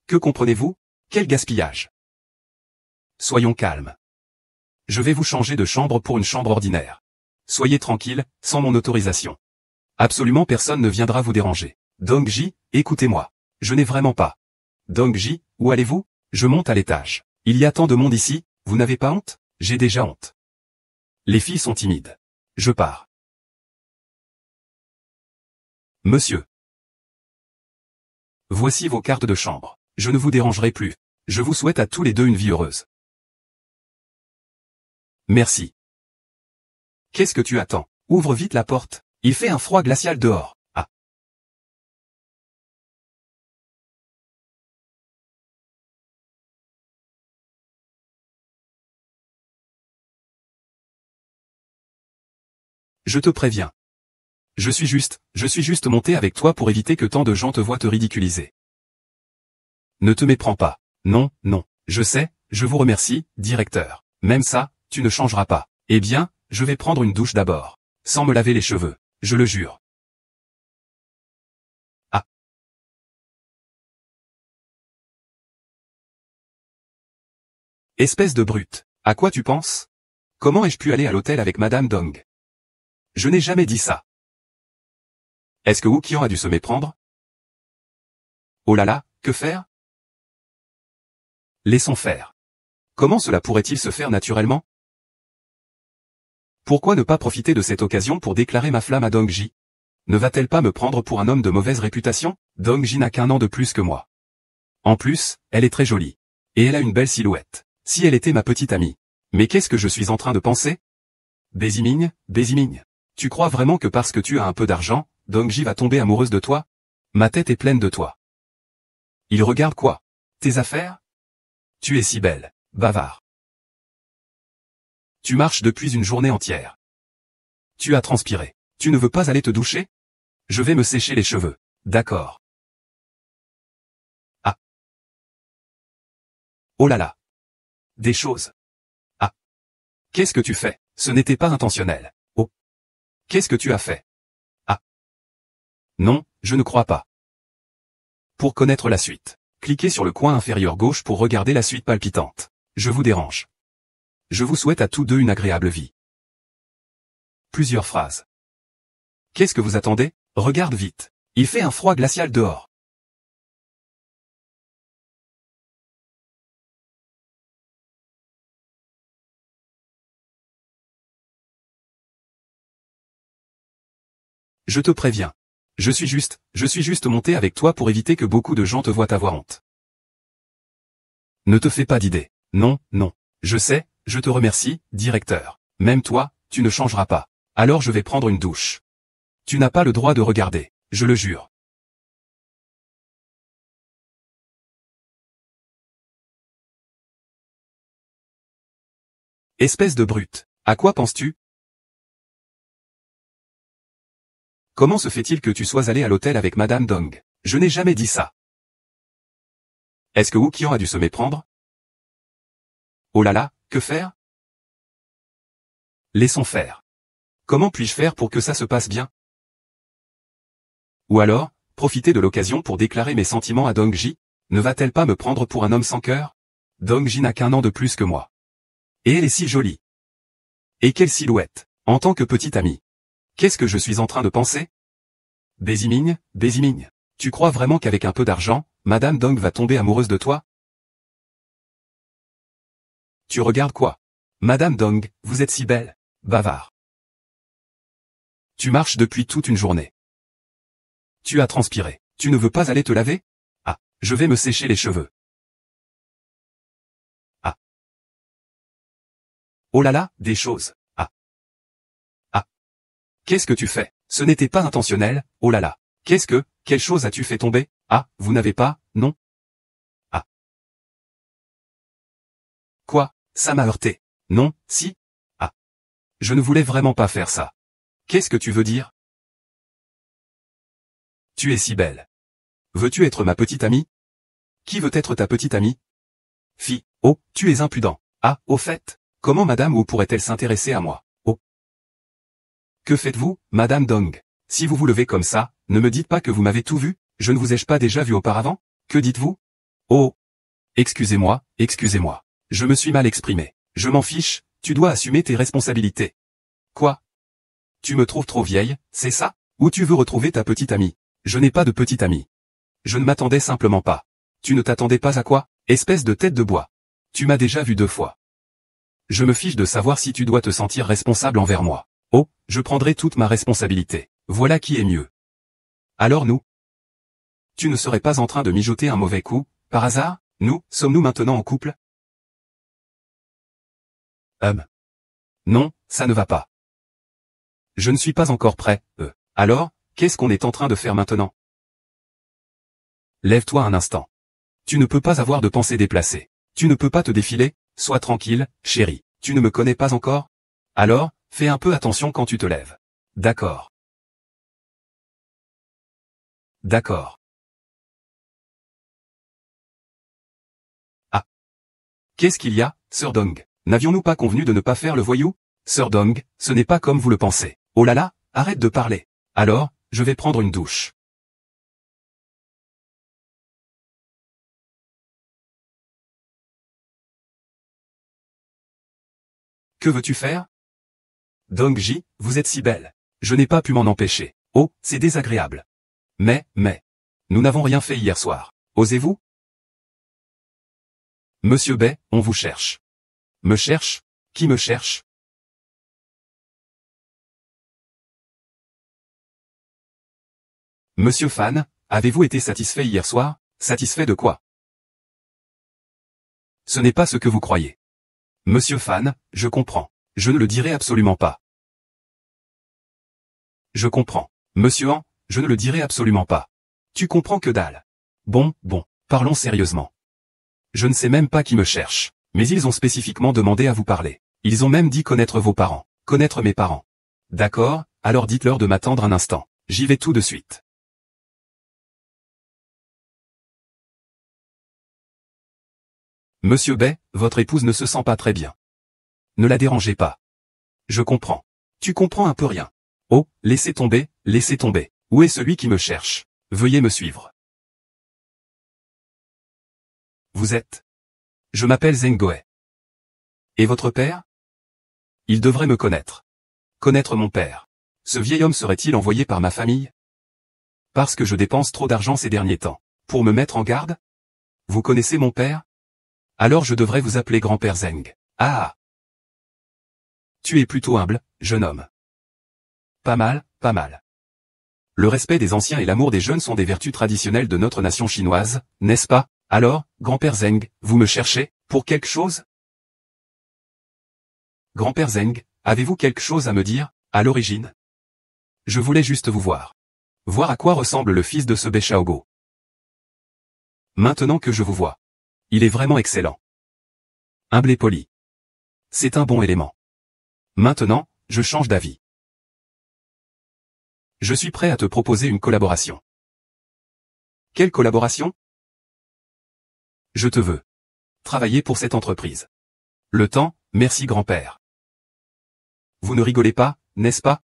Que comprenez-vous? Quel gaspillage? Soyons calmes. Je vais vous changer de chambre pour une chambre ordinaire. Soyez tranquille, sans mon autorisation. Absolument personne ne viendra vous déranger. Dongji, écoutez-moi. Je n'ai vraiment pas. Dongji, où allez-vous? Je monte à l'étage. Il y a tant de monde ici, vous n'avez pas honte? J'ai déjà honte. Les filles sont timides. Je pars. Monsieur. Voici vos cartes de chambre. Je ne vous dérangerai plus. Je vous souhaite à tous les deux une vie heureuse. Merci. Qu'est-ce que tu attends? Ouvre vite la porte. Il fait un froid glacial dehors. Ah. Je te préviens. Je suis juste monté avec toi pour éviter que tant de gens te voient te ridiculiser. Ne te méprends pas. Non, non. Je sais, je vous remercie, directeur. Même ça, tu ne changeras pas. Eh bien, je vais prendre une douche d'abord. Sans me laver les cheveux. Je le jure. Ah. Espèce de brute. À quoi tu penses? Comment ai-je pu aller à l'hôtel avec Madame Dong? Je n'ai jamais dit ça. Est-ce que Wu Qian a dû se méprendre? Oh là là, que faire? Laissons faire. Comment cela pourrait-il se faire naturellement? Pourquoi ne pas profiter de cette occasion pour déclarer ma flamme à Dongji? Ne va-t-elle pas me prendre pour un homme de mauvaise réputation? Dongji n'a qu'un an de plus que moi. En plus, elle est très jolie. Et elle a une belle silhouette. Si elle était ma petite amie. Mais qu'est-ce que je suis en train de penser? Béziming, Béziming. Tu crois vraiment que parce que tu as un peu d'argent, Dongji va tomber amoureuse de toi? Ma tête est pleine de toi. Il regarde quoi? Tes affaires? Tu es si belle, bavard. Tu marches depuis une journée entière. Tu as transpiré. Tu ne veux pas aller te doucher? Je vais me sécher les cheveux. D'accord. Ah. Oh là là. Des choses. Ah. Qu'est-ce que tu fais? Ce n'était pas intentionnel. Oh. Qu'est-ce que tu as fait? Ah. Non, je ne crois pas. Pour connaître la suite, cliquez sur le coin inférieur gauche pour regarder la suite palpitante. Je vous dérange. Je vous souhaite à tous deux une agréable vie. Plusieurs phrases. Qu'est-ce que vous attendez? Regarde vite. Il fait un froid glacial dehors. Je te préviens. Je suis juste monté avec toi pour éviter que beaucoup de gens te voient avoir honte. Ne te fais pas d'idée. Non, non. Je sais, je te remercie, directeur. Même toi, tu ne changeras pas. Alors je vais prendre une douche. Tu n'as pas le droit de regarder, je le jure. Espèce de brute. À quoi penses-tu? Comment se fait-il que tu sois allé à l'hôtel avec Madame Dong? Je n'ai jamais dit ça. Est-ce que Woo Qian a dû se méprendre? Oh là là, que faire? Laissons faire. Comment puis-je faire pour que ça se passe bien? Ou alors, profiter de l'occasion pour déclarer mes sentiments à Dong-ji? Ne va-t-elle pas me prendre pour un homme sans cœur? Dong-ji n'a qu'un an de plus que moi. Et elle est si jolie. Et quelle silhouette, en tant que petite amie. Qu'est-ce que je suis en train de penser? Béziming, tu crois vraiment qu'avec un peu d'argent, Madame Dong va tomber amoureuse de toi? Tu regardes quoi? Madame Dong, vous êtes si belle. Bavard. Tu marches depuis toute une journée. Tu as transpiré. Tu ne veux pas aller te laver? Ah, je vais me sécher les cheveux. Ah. Oh là là, des choses. Ah. Ah. Qu'est-ce que tu fais? Ce n'était pas intentionnel, oh là là. Quelle chose as-tu fait tomber? Ah, vous n'avez pas, non? Ah. Quoi? Ça m'a heurté. Non, si? Ah. Je ne voulais vraiment pas faire ça. Qu'est-ce que tu veux dire? Tu es si belle. Veux-tu être ma petite amie? Qui veut être ta petite amie? Oh, tu es impudent. Ah, au fait, comment Madame Wu pourrait-elle s'intéresser à moi? Oh. Que faites-vous, Madame Dong? Si vous vous levez comme ça, ne me dites pas que vous m'avez tout vu, je ne vous ai-je pas déjà vu auparavant? Que dites-vous? Oh. Excusez-moi, je me suis mal exprimé. Je m'en fiche, tu dois assumer tes responsabilités. Quoi? Tu me trouves trop vieille, c'est ça? Ou tu veux retrouver ta petite amie? Je n'ai pas de petite amie. Je ne m'attendais simplement pas. Tu ne t'attendais pas à quoi? Espèce de tête de bois. Tu m'as déjà vu 2 fois. Je me fiche de savoir si tu dois te sentir responsable envers moi. Oh, je prendrai toute ma responsabilité. Voilà qui est mieux. Alors nous? Tu ne serais pas en train de mijoter un mauvais coup, par hasard? Sommes-nous maintenant en couple? Non, ça ne va pas. Je ne suis pas encore prêt, Alors, qu'est-ce qu'on est en train de faire maintenant? Lève-toi un instant. Tu ne peux pas avoir de pensée déplacée. Tu ne peux pas te défiler, sois tranquille, chérie. Tu ne me connais pas encore? Alors, fais un peu attention quand tu te lèves. D'accord. D'accord. Ah. Qu'est-ce qu'il y a, Sir Dong? N'avions-nous pas convenu de ne pas faire le voyou? Sir Dong, ce n'est pas comme vous le pensez. Oh là là, arrête de parler. Alors, je vais prendre une douche. Que veux-tu faire? Dong-ji, vous êtes si belle. Je n'ai pas pu m'en empêcher. Oh, c'est désagréable. Mais, nous n'avons rien fait hier soir. Osez-vous? Monsieur Bay, on vous cherche. Me cherche? Qui me cherche? Monsieur Fan, avez-vous été satisfait hier soir? Satisfait de quoi? Ce n'est pas ce que vous croyez. Monsieur Fan, je comprends. Je ne le dirai absolument pas. Je comprends. Monsieur Han, je ne le dirai absolument pas. Tu comprends que dalle. Bon, parlons sérieusement. Je ne sais même pas qui me cherche, mais ils ont spécifiquement demandé à vous parler. Ils ont même dit connaître vos parents, connaître mes parents. D'accord, alors dites-leur de m'attendre un instant. J'y vais tout de suite. Monsieur Bay, votre épouse ne se sent pas très bien. Ne la dérangez pas. Je comprends. Tu comprends un peu rien. Oh, laissez tomber, laissez tomber. Où est celui qui me cherche? Veuillez me suivre. Vous êtes? Je m'appelle Zheng Goe. Et votre père? Il devrait me connaître. Connaître mon père. Ce vieil homme serait-il envoyé par ma famille? Parce que je dépense trop d'argent ces derniers temps. Pour me mettre en garde? Vous connaissez mon père? Alors je devrais vous appeler grand-père Zheng. Ah! Tu es plutôt humble, jeune homme. Pas mal, pas mal. Le respect des anciens et l'amour des jeunes sont des vertus traditionnelles de notre nation chinoise, n'est-ce pas? Alors, grand-père Zheng, vous me cherchez, pour quelque chose? Grand-père Zheng, avez-vous quelque chose à me dire, à l'origine? Je voulais juste vous voir. Voir à quoi ressemble le fils de ce Bei Shaogo. Maintenant que je vous vois. Il est vraiment excellent. Humble et poli. C'est un bon élément. Maintenant, je change d'avis. Je suis prêt à te proposer une collaboration. Quelle collaboration? Je te veux. Travailler pour cette entreprise. Le temps, merci grand-père. Vous ne rigolez pas, n'est-ce pas?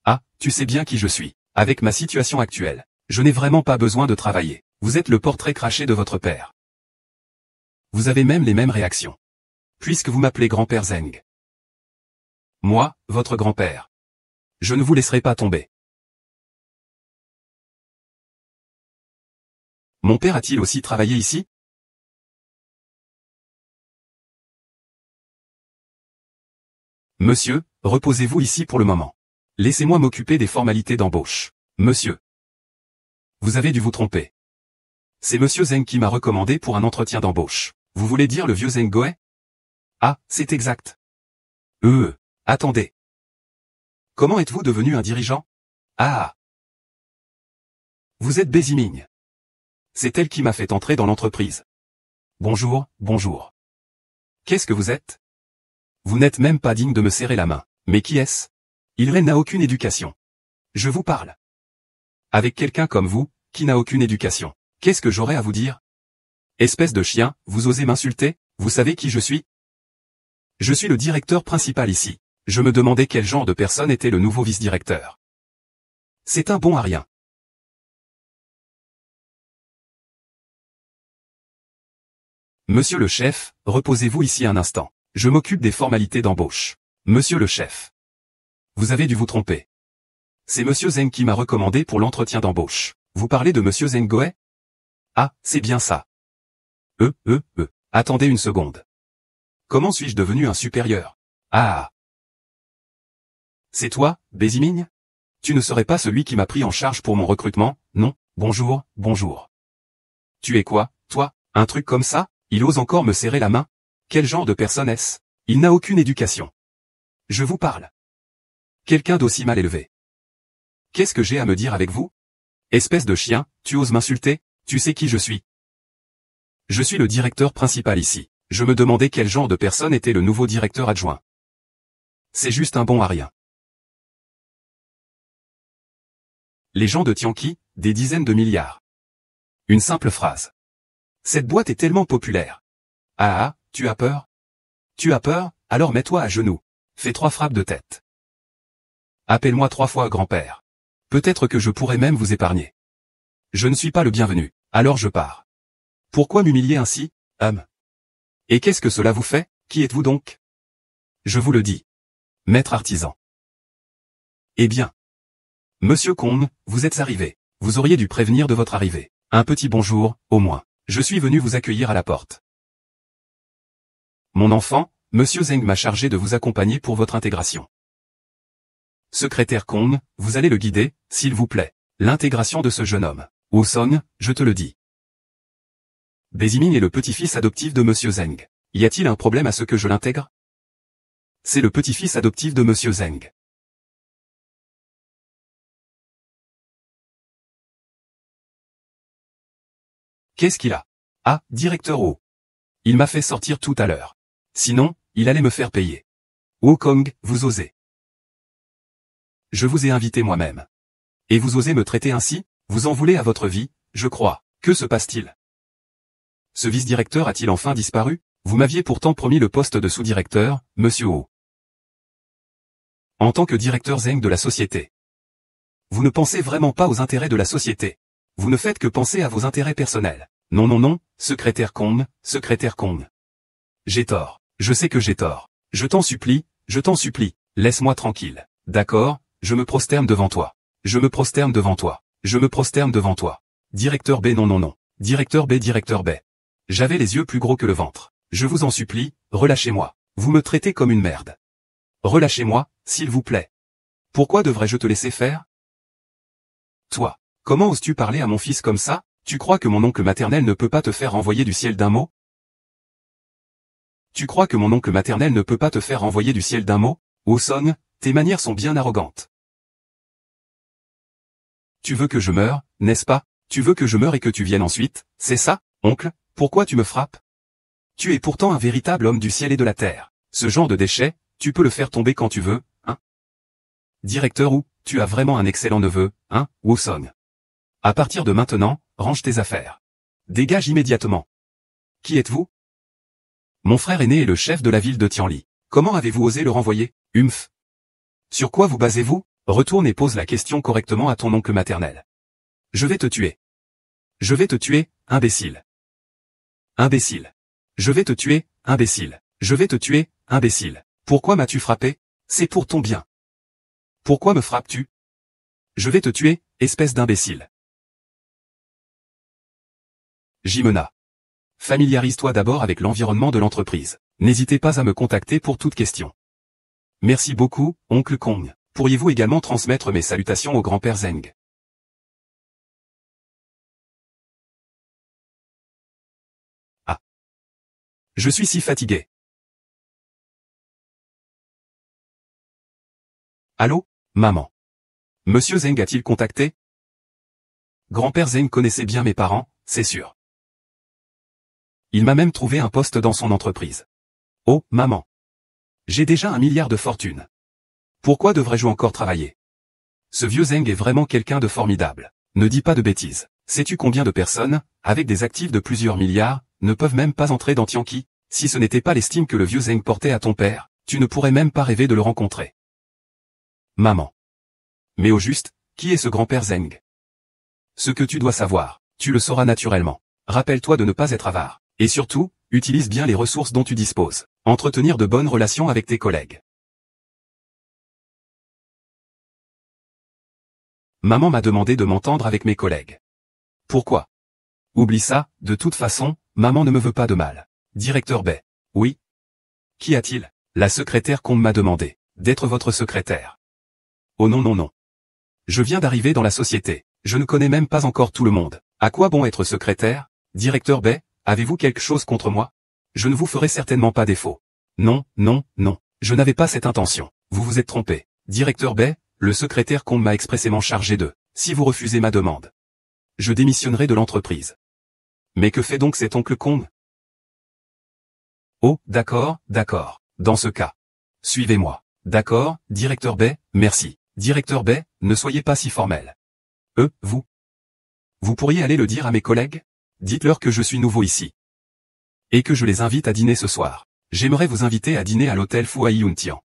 Ah, tu sais bien qui je suis. Avec ma situation actuelle, je n'ai vraiment pas besoin de travailler. Vous êtes le portrait craché de votre père. Vous avez même les mêmes réactions. Puisque vous m'appelez grand-père Zheng. Moi, votre grand-père. Je ne vous laisserai pas tomber. Mon père a-t-il aussi travaillé ici? Monsieur, reposez-vous ici pour le moment. Laissez-moi m'occuper des formalités d'embauche. Monsieur. Vous avez dû vous tromper. C'est monsieur Zheng qui m'a recommandé pour un entretien d'embauche. Vous voulez dire le vieux Zheng Goe? Ah, c'est exact. Attendez. Comment êtes-vous devenu un dirigeant? Ah. Vous êtes Bei Ziming. C'est elle qui m'a fait entrer dans l'entreprise. Bonjour, bonjour. Qu'est-ce que vous êtes? Vous n'êtes même pas digne de me serrer la main. Mais qui est-ce? Il n'a aucune éducation. Je vous parle. Avec quelqu'un comme vous, qui n'a aucune éducation. Qu'est-ce que j'aurais à vous dire? Espèce de chien, vous osez m'insulter? Vous savez qui je suis? Je suis le directeur principal ici. Je me demandais quel genre de personne était le nouveau vice-directeur. C'est un bon à rien. Monsieur le chef, reposez-vous ici un instant. Je m'occupe des formalités d'embauche. Monsieur le chef. Vous avez dû vous tromper. C'est monsieur Zheng qui m'a recommandé pour l'entretien d'embauche. Vous parlez de monsieur Zheng Goe? Ah, c'est bien ça. Attendez une seconde. Comment suis-je devenu un supérieur? Ah. C'est toi, Bei Ziming? Tu ne serais pas celui qui m'a pris en charge pour mon recrutement, non? Bonjour, bonjour. Tu es quoi, toi? Un truc comme ça? Il ose encore me serrer la main? Quel genre de personne est-ce? Il n'a aucune éducation. Je vous parle. Quelqu'un d'aussi mal élevé. Qu'est-ce que j'ai à me dire avec vous? Espèce de chien, tu oses m'insulter? Tu sais qui je suis? Je suis le directeur principal ici. Je me demandais quel genre de personne était le nouveau directeur adjoint. C'est juste un bon à rien. Les gens de Tianqi, des dizaines de milliards. Une simple phrase. Cette boîte est tellement populaire. Ah, tu as peur? Tu as peur? Alors mets-toi à genoux. Fais 3 frappes de tête. Appelle-moi 3 fois grand-père. Peut-être que je pourrais même vous épargner. Je ne suis pas le bienvenu, alors je pars. Pourquoi m'humilier ainsi, homme? Et qu'est-ce que cela vous fait? Qui êtes-vous donc? Je vous le dis. Maître artisan. Eh bien. Monsieur Kong, vous êtes arrivé. Vous auriez dû prévenir de votre arrivée. Un petit bonjour, au moins. Je suis venu vous accueillir à la porte. Mon enfant, monsieur Zheng m'a chargé de vous accompagner pour votre intégration. Secrétaire Kong, vous allez le guider, s'il vous plaît. L'intégration de ce jeune homme. Song, je te le dis. Bei Ziming est le petit-fils adoptif de monsieur Zheng. Y a-t-il un problème à ce que je l'intègre? C'est le petit-fils adoptif de monsieur Zheng. Qu'est-ce qu'il a? Ah, directeur O. Il m'a fait sortir tout à l'heure. Sinon, il allait me faire payer. Kong, vous osez. Je vous ai invité moi-même. Et vous osez me traiter ainsi? Vous en voulez à votre vie, je crois. Que se passe-t-il? Ce vice-directeur a-t-il enfin disparu? Vous m'aviez pourtant promis le poste de sous-directeur, monsieur O. En tant que directeur Zeng de la société. Vous ne pensez vraiment pas aux intérêts de la société. Vous ne faites que penser à vos intérêts personnels. Non non non, secrétaire Kong, secrétaire Kong. J'ai tort. Je sais que j'ai tort. Je t'en supplie, laisse-moi tranquille. D'accord, je me prosterne devant toi. Je me prosterne devant toi. Je me prosterne devant toi. Directeur B non non non. Directeur B. J'avais les yeux plus gros que le ventre. Je vous en supplie, relâchez-moi. Vous me traitez comme une merde. Relâchez-moi, s'il vous plaît. Pourquoi devrais-je te laisser faire? Toi, comment oses-tu parler à mon fils comme ça? Tu crois que mon oncle maternel ne peut pas te faire renvoyer du ciel d'un mot? Tu crois que mon oncle maternel ne peut pas te faire renvoyer du ciel d'un mot? Oh-Song, tes manières sont bien arrogantes. Tu veux que je meure, n'est-ce pas? Tu veux que je meure et que tu viennes ensuite, c'est ça, oncle? Pourquoi tu me frappes? Tu es pourtant un véritable homme du ciel et de la terre. Ce genre de déchet, tu peux le faire tomber quand tu veux, hein? Directeur Wu, tu as vraiment un excellent neveu, hein, Woo-Song. À partir de maintenant, range tes affaires. Dégage immédiatement. Qui êtes-vous? Mon frère aîné est le chef de la ville de Tianli. Comment avez-vous osé le renvoyer? Humph. Sur quoi vous basez-vous? Retourne et pose la question correctement à ton oncle maternel. Je vais te tuer. Je vais te tuer, imbécile. Imbécile. Je vais te tuer, imbécile. Je vais te tuer, imbécile. Pourquoi m'as-tu frappé? C'est pour ton bien. Pourquoi me frappes-tu? Je vais te tuer, espèce d'imbécile. Jimena. Familiarise-toi d'abord avec l'environnement de l'entreprise. N'hésitez pas à me contacter pour toute question. Merci beaucoup, oncle Kong. Pourriez-vous également transmettre mes salutations au grand-père Zeng? Ah. Je suis si fatigué. Allô, maman. Monsieur Zeng a-t-il contacté? Grand-père Zeng connaissait bien mes parents, c'est sûr. Il m'a même trouvé un poste dans son entreprise. Oh, maman. J'ai déjà 1 milliard de fortune. Pourquoi devrais-je encore travailler? Ce vieux Zeng est vraiment quelqu'un de formidable. Ne dis pas de bêtises. Sais-tu combien de personnes, avec des actifs de plusieurs milliards, ne peuvent même pas entrer dans Tianqi? Si ce n'était pas l'estime que le vieux Zeng portait à ton père, tu ne pourrais même pas rêver de le rencontrer. Maman. Mais au juste, qui est ce grand-père Zeng? Ce que tu dois savoir, tu le sauras naturellement. Rappelle-toi de ne pas être avare. Et surtout, utilise bien les ressources dont tu disposes. Entretenir de bonnes relations avec tes collègues. Maman m'a demandé de m'entendre avec mes collègues. Pourquoi? Oublie ça, de toute façon, maman ne me veut pas de mal. Directeur B. Oui. Qu'y a-t-il? La secrétaire qu'on m'a demandé d'être votre secrétaire. Oh non non non. Je viens d'arriver dans la société. Je ne connais même pas encore tout le monde. À quoi bon être secrétaire? Directeur B, avez-vous quelque chose contre moi? Je ne vous ferai certainement pas défaut. Non, non, non. Je n'avais pas cette intention. Vous vous êtes trompé. Directeur B, le secrétaire Kong m'a expressément chargé de. Si vous refusez ma demande, je démissionnerai de l'entreprise. Mais que fait donc cet oncle Kong? Oh, d'accord, d'accord. Dans ce cas, suivez-moi. D'accord, directeur B, merci. Directeur B, ne soyez pas si formel. Vous. Vous pourriez aller le dire à mes collègues? Dites-leur que je suis nouveau ici. Et que je les invite à dîner ce soir. J'aimerais vous inviter à dîner à l'hôtel Fuai Yuntian.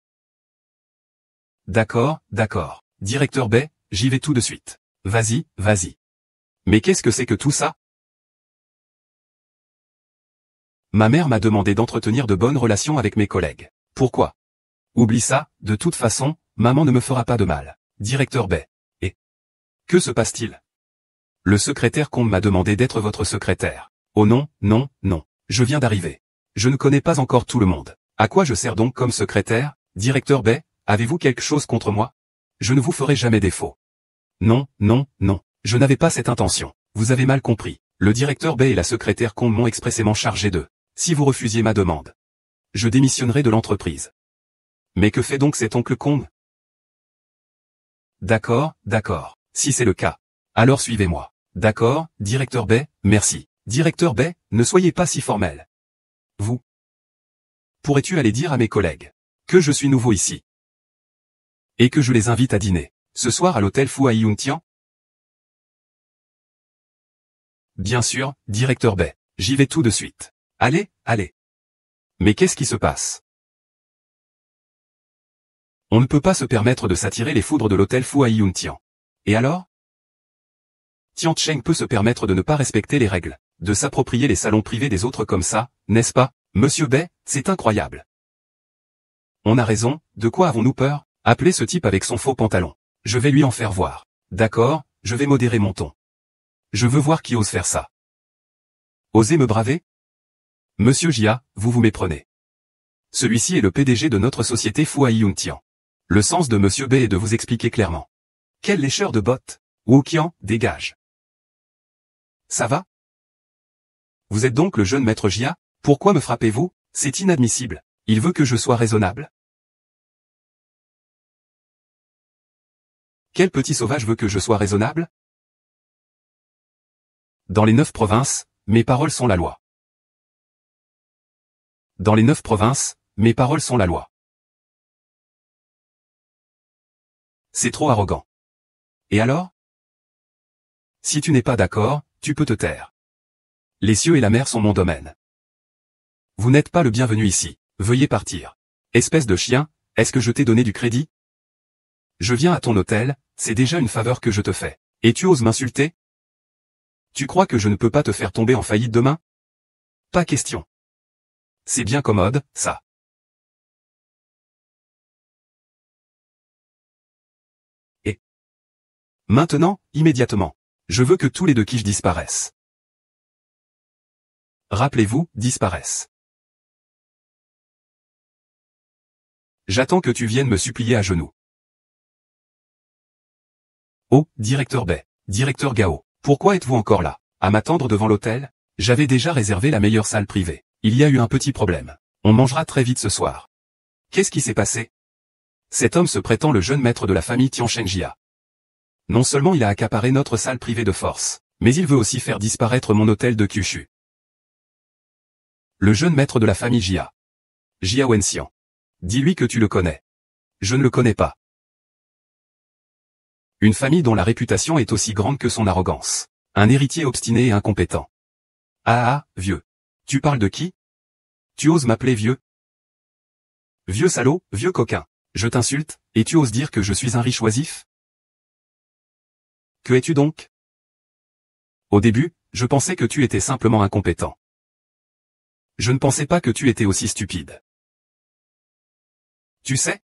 D'accord, d'accord. Directeur B, j'y vais tout de suite. Vas-y, vas-y. Mais qu'est-ce que c'est que tout ça? Ma mère m'a demandé d'entretenir de bonnes relations avec mes collègues. Pourquoi? Oublie ça, de toute façon, maman ne me fera pas de mal. Directeur B. Et que se passe-t-il? Le secrétaire Kong m'a demandé d'être votre secrétaire. Oh non, non, non. Je viens d'arriver. Je ne connais pas encore tout le monde. À quoi je sers donc comme secrétaire? Directeur B, avez-vous quelque chose contre moi? Je ne vous ferai jamais défaut. Non, non, non. Je n'avais pas cette intention. Vous avez mal compris. Le directeur B et la secrétaire Kong m'ont expressément chargé d'eux. Si vous refusiez ma demande, je démissionnerai de l'entreprise. Mais que fait donc cet oncle Kong? D'accord, d'accord. Si c'est le cas, alors suivez-moi. D'accord, directeur B, merci. Directeur B, ne soyez pas si formel. Vous. Pourrais-tu aller dire à mes collègues que je suis nouveau ici et que je les invite à dîner ce soir à l'hôtel Fuai Yuntian? Bien sûr, directeur B. J'y vais tout de suite. Allez, allez. Mais qu'est-ce qui se passe? On ne peut pas se permettre de s'attirer les foudres de l'hôtel Fua Yun Tian. Et alors? Tian Cheng peut se permettre de ne pas respecter les règles, de s'approprier les salons privés des autres comme ça, n'est-ce pas, Monsieur Bai? C'est incroyable. On a raison, de quoi avons-nous peur? Appelez ce type avec son faux pantalon. Je vais lui en faire voir. D'accord, je vais modérer mon ton. Je veux voir qui ose faire ça. Osez me braver? Monsieur Jia, vous vous méprenez. Celui-ci est le PDG de notre société Fua Yun Tian. Le sens de Monsieur B est de vous expliquer clairement. Quel lécheur de bottes! Wu Qian, dégage. Ça va? Vous êtes donc le jeune maître Jia? Pourquoi me frappez-vous? C'est inadmissible. Il veut que je sois raisonnable. Quel petit sauvage veut que je sois raisonnable? Dans les 9 provinces, mes paroles sont la loi. Dans les 9 provinces, mes paroles sont la loi. C'est trop arrogant. Et alors? Si tu n'es pas d'accord, tu peux te taire. Les cieux et la mer sont mon domaine. Vous n'êtes pas le bienvenu ici, veuillez partir. Espèce de chien, est-ce que je t'ai donné du crédit? Je viens à ton hôtel, c'est déjà une faveur que je te fais. Et tu oses m'insulter? Tu crois que je ne peux pas te faire tomber en faillite demain? Pas question. C'est bien commode, ça. Et maintenant, immédiatement. Je veux que tous les deux quiches disparaissent. Rappelez-vous, disparaissent. J'attends que tu viennes me supplier à genoux. Oh, directeur Bai, directeur Gao, pourquoi êtes-vous encore là, à m'attendre devant l'hôtel? J'avais déjà réservé la meilleure salle privée. Il y a eu un petit problème. On mangera très vite ce soir. Qu'est-ce qui s'est passé? Cet homme se prétend le jeune maître de la famille Tian Shengjia. Non seulement il a accaparé notre salle privée de force, mais il veut aussi faire disparaître mon hôtel de Kyushu. Le jeune maître de la famille Jia. Jia Wenxian. Dis-lui que tu le connais. Je ne le connais pas. Une famille dont la réputation est aussi grande que son arrogance. Un héritier obstiné et incompétent. Ah, vieux. Tu parles de qui? Tu oses m'appeler vieux? Vieux salaud, vieux coquin. Je t'insulte, et tu oses dire que je suis un riche oisif? Que es-tu donc? Au début, je pensais que tu étais simplement incompétent. Je ne pensais pas que tu étais aussi stupide. Tu sais?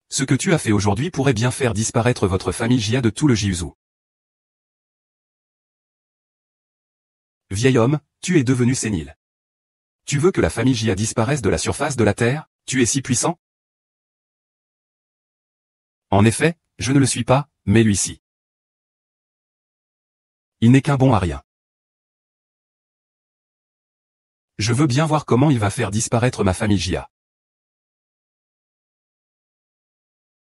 Ce que tu as fait aujourd'hui pourrait bien faire disparaître votre famille Jia de tout le Jiuzhou. Vieil homme, tu es devenu sénile. Tu veux que la famille Jia disparaisse de la surface de la Terre? Tu es si puissant? En effet, je ne le suis pas, mais lui-ci. Il n'est qu'un bon à rien. Je veux bien voir comment il va faire disparaître ma famille Jia.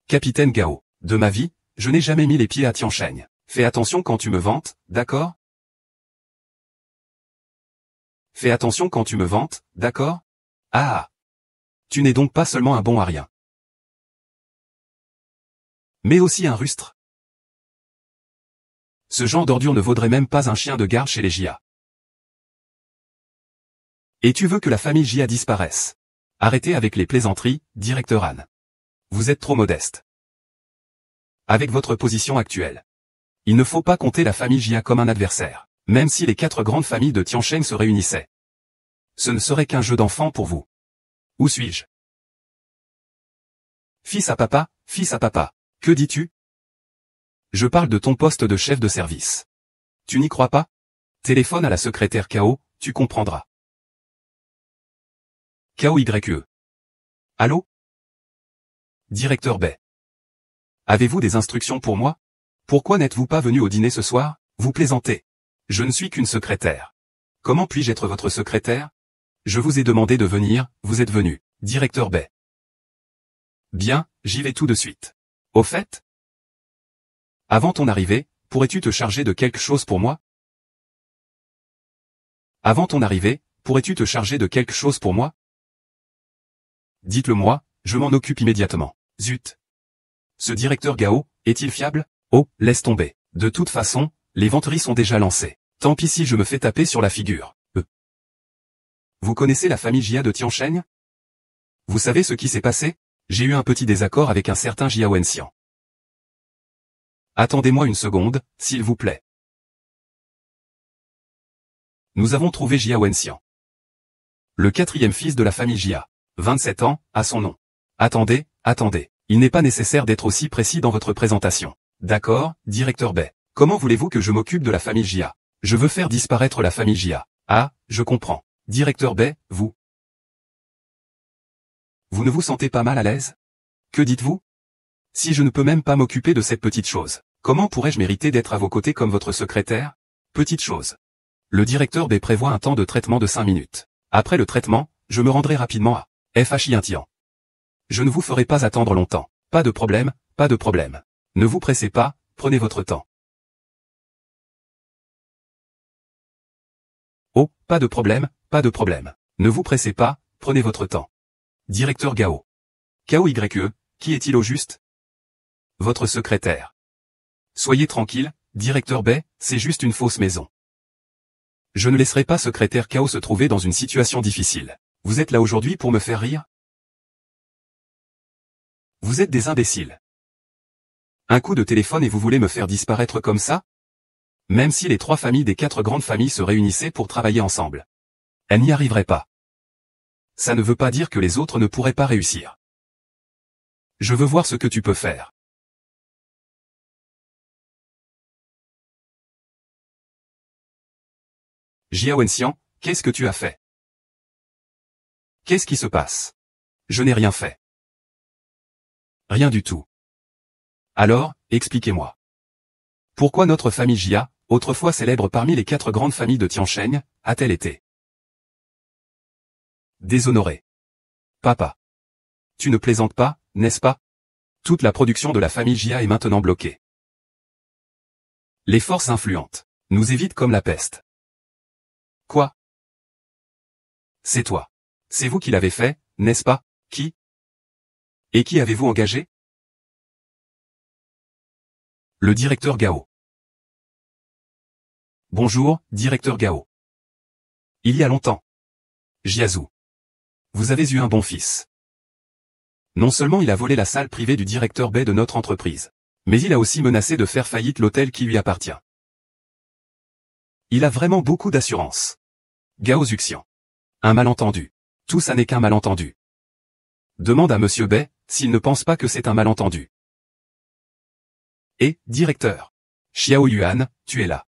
Capitaine Gao, de ma vie, je n'ai jamais mis les pieds à Tiansheng. Fais attention quand tu me vantes, d'accord? Fais attention quand tu me vantes, d'accord? Ah! Tu n'es donc pas seulement un bon à rien. Mais aussi un rustre. Ce genre d'ordure ne vaudrait même pas un chien de garde chez les Jia. Et tu veux que la famille Jia disparaisse? Arrêtez avec les plaisanteries, directeur Han. Vous êtes trop modeste. Avec votre position actuelle. Il ne faut pas compter la famille Jia comme un adversaire, même si les 4 grandes familles de Tiansheng se réunissaient. Ce ne serait qu'un jeu d'enfant pour vous. Où suis-je? Fils à papa, que dis-tu? Je parle de ton poste de chef de service. Tu n'y crois pas? Téléphone à la secrétaire Kao, tu comprendras. Kao YE. Allô? Directeur Bai. Avez-vous des instructions pour moi? Pourquoi n'êtes-vous pas venu au dîner ce soir? Vous plaisantez. Je ne suis qu'une secrétaire. Comment puis-je être votre secrétaire? Je vous ai demandé de venir, vous êtes venu. Directeur Bai. Bien, j'y vais tout de suite. Au fait? Avant ton arrivée, pourrais-tu te charger de quelque chose pour moi? Avant ton arrivée, pourrais-tu te charger de quelque chose pour moi? Dites-le moi, je m'en occupe immédiatement. Zut. Ce directeur Gao, est-il fiable? Oh, laisse tomber. De toute façon, les vanteries sont déjà lancées. Tant pis si je me fais taper sur la figure. Vous connaissez la famille Jia de Tiancheng? Vous savez ce qui s'est passé? J'ai eu un petit désaccord avec un certain Jia Wenxian. Attendez-moi une seconde, s'il vous plaît. Nous avons trouvé Jia Wenxian. Le quatrième fils de la famille Jia. 27 ans, à son nom. Attendez, il n'est pas nécessaire d'être aussi précis dans votre présentation. D'accord, directeur Bai. Comment voulez-vous que je m'occupe de la famille Jia? Je veux faire disparaître la famille Jia. Ah, je comprends. Directeur Bai, vous ne vous sentez pas mal à l'aise? Que dites-vous? Si je ne peux même pas m'occuper de cette petite chose, comment pourrais-je mériter d'être à vos côtés comme votre secrétaire? Petite chose. Le directeur Bai prévoit un temps de traitement de 5 minutes. Après le traitement, je me rendrai rapidement à FHI1 Je ne vous ferai pas attendre longtemps. Pas de problème, pas de problème. Ne vous pressez pas, prenez votre temps. Oh, pas de problème, pas de problème. Ne vous pressez pas, prenez votre temps. Directeur Gao. KOYE, qui est-il au juste? Votre secrétaire. Soyez tranquille, directeur Bai, c'est juste une fausse maison. Je ne laisserai pas secrétaire Kao se trouver dans une situation difficile. Vous êtes là aujourd'hui pour me faire rire? Vous êtes des imbéciles. Un coup de téléphone et vous voulez me faire disparaître comme ça? Même si les 3 familles des 4 grandes familles se réunissaient pour travailler ensemble. Elles n'y arriveraient pas. Ça ne veut pas dire que les autres ne pourraient pas réussir. Je veux voir ce que tu peux faire. Jia Wenxian, qu'est-ce que tu as fait? Qu'est-ce qui se passe? Je n'ai rien fait. Rien du tout. Alors, expliquez-moi. Pourquoi notre famille Jia, autrefois célèbre parmi les 4 grandes familles de Tiancheng, a-t-elle été déshonorée? Papa. Tu ne plaisantes pas, n'est-ce pas? Toute la production de la famille Jia est maintenant bloquée. Les forces influentes nous évitent comme la peste. Quoi? C'est toi. C'est vous qui l'avez fait, n'est-ce pas? Qui? Et qui avez-vous engagé? Le directeur Gao. Bonjour, directeur Gao. Il y a longtemps. Jiazhu. Vous avez eu un bon fils. Non seulement il a volé la salle privée du directeur Bai de notre entreprise, mais il a aussi menacé de faire faillite l'hôtel qui lui appartient. Il a vraiment beaucoup d'assurance. Gao Zuxian. Un malentendu. Tout ça n'est qu'un malentendu. Demande à Monsieur Bai, s'il ne pense pas que c'est un malentendu. Et, directeur. Xiao Yuan, tu es là.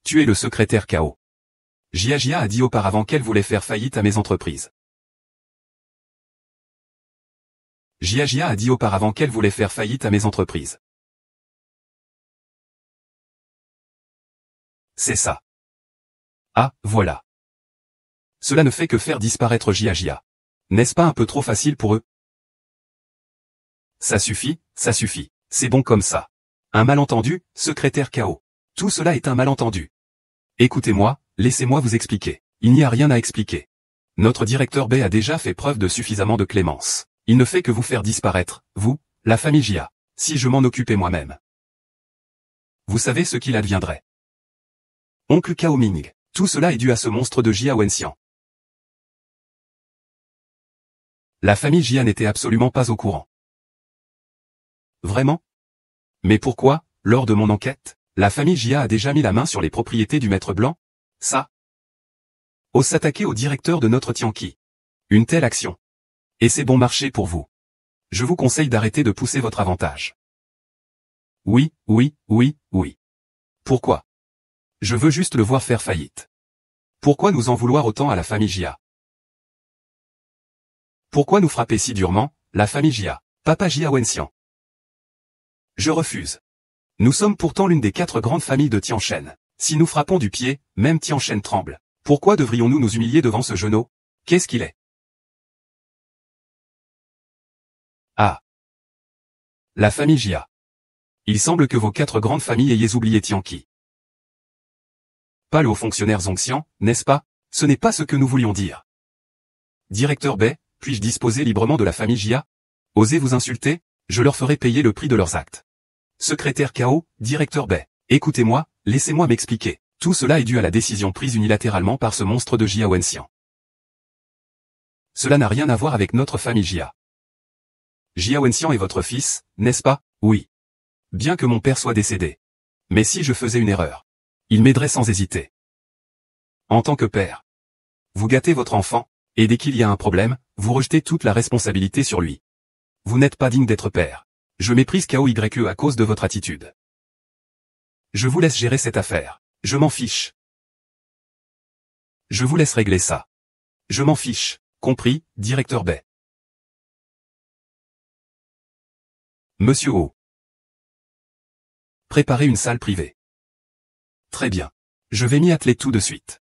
Tu es le secrétaire Kao. Jia a dit auparavant qu'elle voulait faire faillite à mes entreprises. Jia a dit auparavant qu'elle voulait faire faillite à mes entreprises. C'est ça. Ah, voilà. Cela ne fait que faire disparaître Jia. N'est-ce pas un peu trop facile pour eux? Ça suffit, c'est bon comme ça. Un malentendu, secrétaire Kao. Tout cela est un malentendu. Écoutez-moi, laissez-moi vous expliquer. Il n'y a rien à expliquer. Notre directeur Bai a déjà fait preuve de suffisamment de clémence. Il ne fait que vous faire disparaître, vous, la famille Jia, si je m'en occupais moi-même. Vous savez ce qu'il adviendrait. Oncle Kao Ming, tout cela est dû à ce monstre de Jia Wenxian. La famille Jia n'était absolument pas au courant. Vraiment? Mais pourquoi, lors de mon enquête, la famille Jia a déjà mis la main sur les propriétés du maître blanc? Ça? Ose s'attaquer au directeur de notre Tianqi. Une telle action. Et c'est bon marché pour vous. Je vous conseille d'arrêter de pousser votre avantage. Oui. Pourquoi? Je veux juste le voir faire faillite. Pourquoi nous en vouloir autant à la famille Jia? Pourquoi nous frapper si durement, la famille Jia, papa Jia Wenxian? Je refuse. Nous sommes pourtant l'une des 4 grandes familles de Tiancheng. Si nous frappons du pied, même Tiancheng tremble. Pourquoi devrions-nous nous humilier devant ce genou? Qu'est-ce qu'il est? Ah. La famille Jia. Il semble que vos 4 grandes familles ayez oublié Tianqi. Pas le haut fonctionnaire Zongxian, n'est-ce pas? Ce n'est pas ce que nous voulions dire. Directeur Bai, puis-je disposer librement de la famille Jia? Osez vous insulter? Je leur ferai payer le prix de leurs actes. Secrétaire Kao, directeur Bai. Écoutez-moi, laissez-moi m'expliquer. Tout cela est dû à la décision prise unilatéralement par ce monstre de Jia Wenxian. Cela n'a rien à voir avec notre famille Jia. Jia Wenxian est votre fils, n'est-ce pas? Oui. Bien que mon père soit décédé. Mais si je faisais une erreur, il m'aiderait sans hésiter. En tant que père, vous gâtez votre enfant, et dès qu'il y a un problème, vous rejetez toute la responsabilité sur lui. Vous n'êtes pas digne d'être père. Je méprise KOYE à cause de votre attitude. Je vous laisse gérer cette affaire. Je m'en fiche. Je vous laisse régler ça. Je m'en fiche. Compris, directeur Bay. Monsieur O. Préparez une salle privée. Très bien. Je vais m'y atteler tout de suite.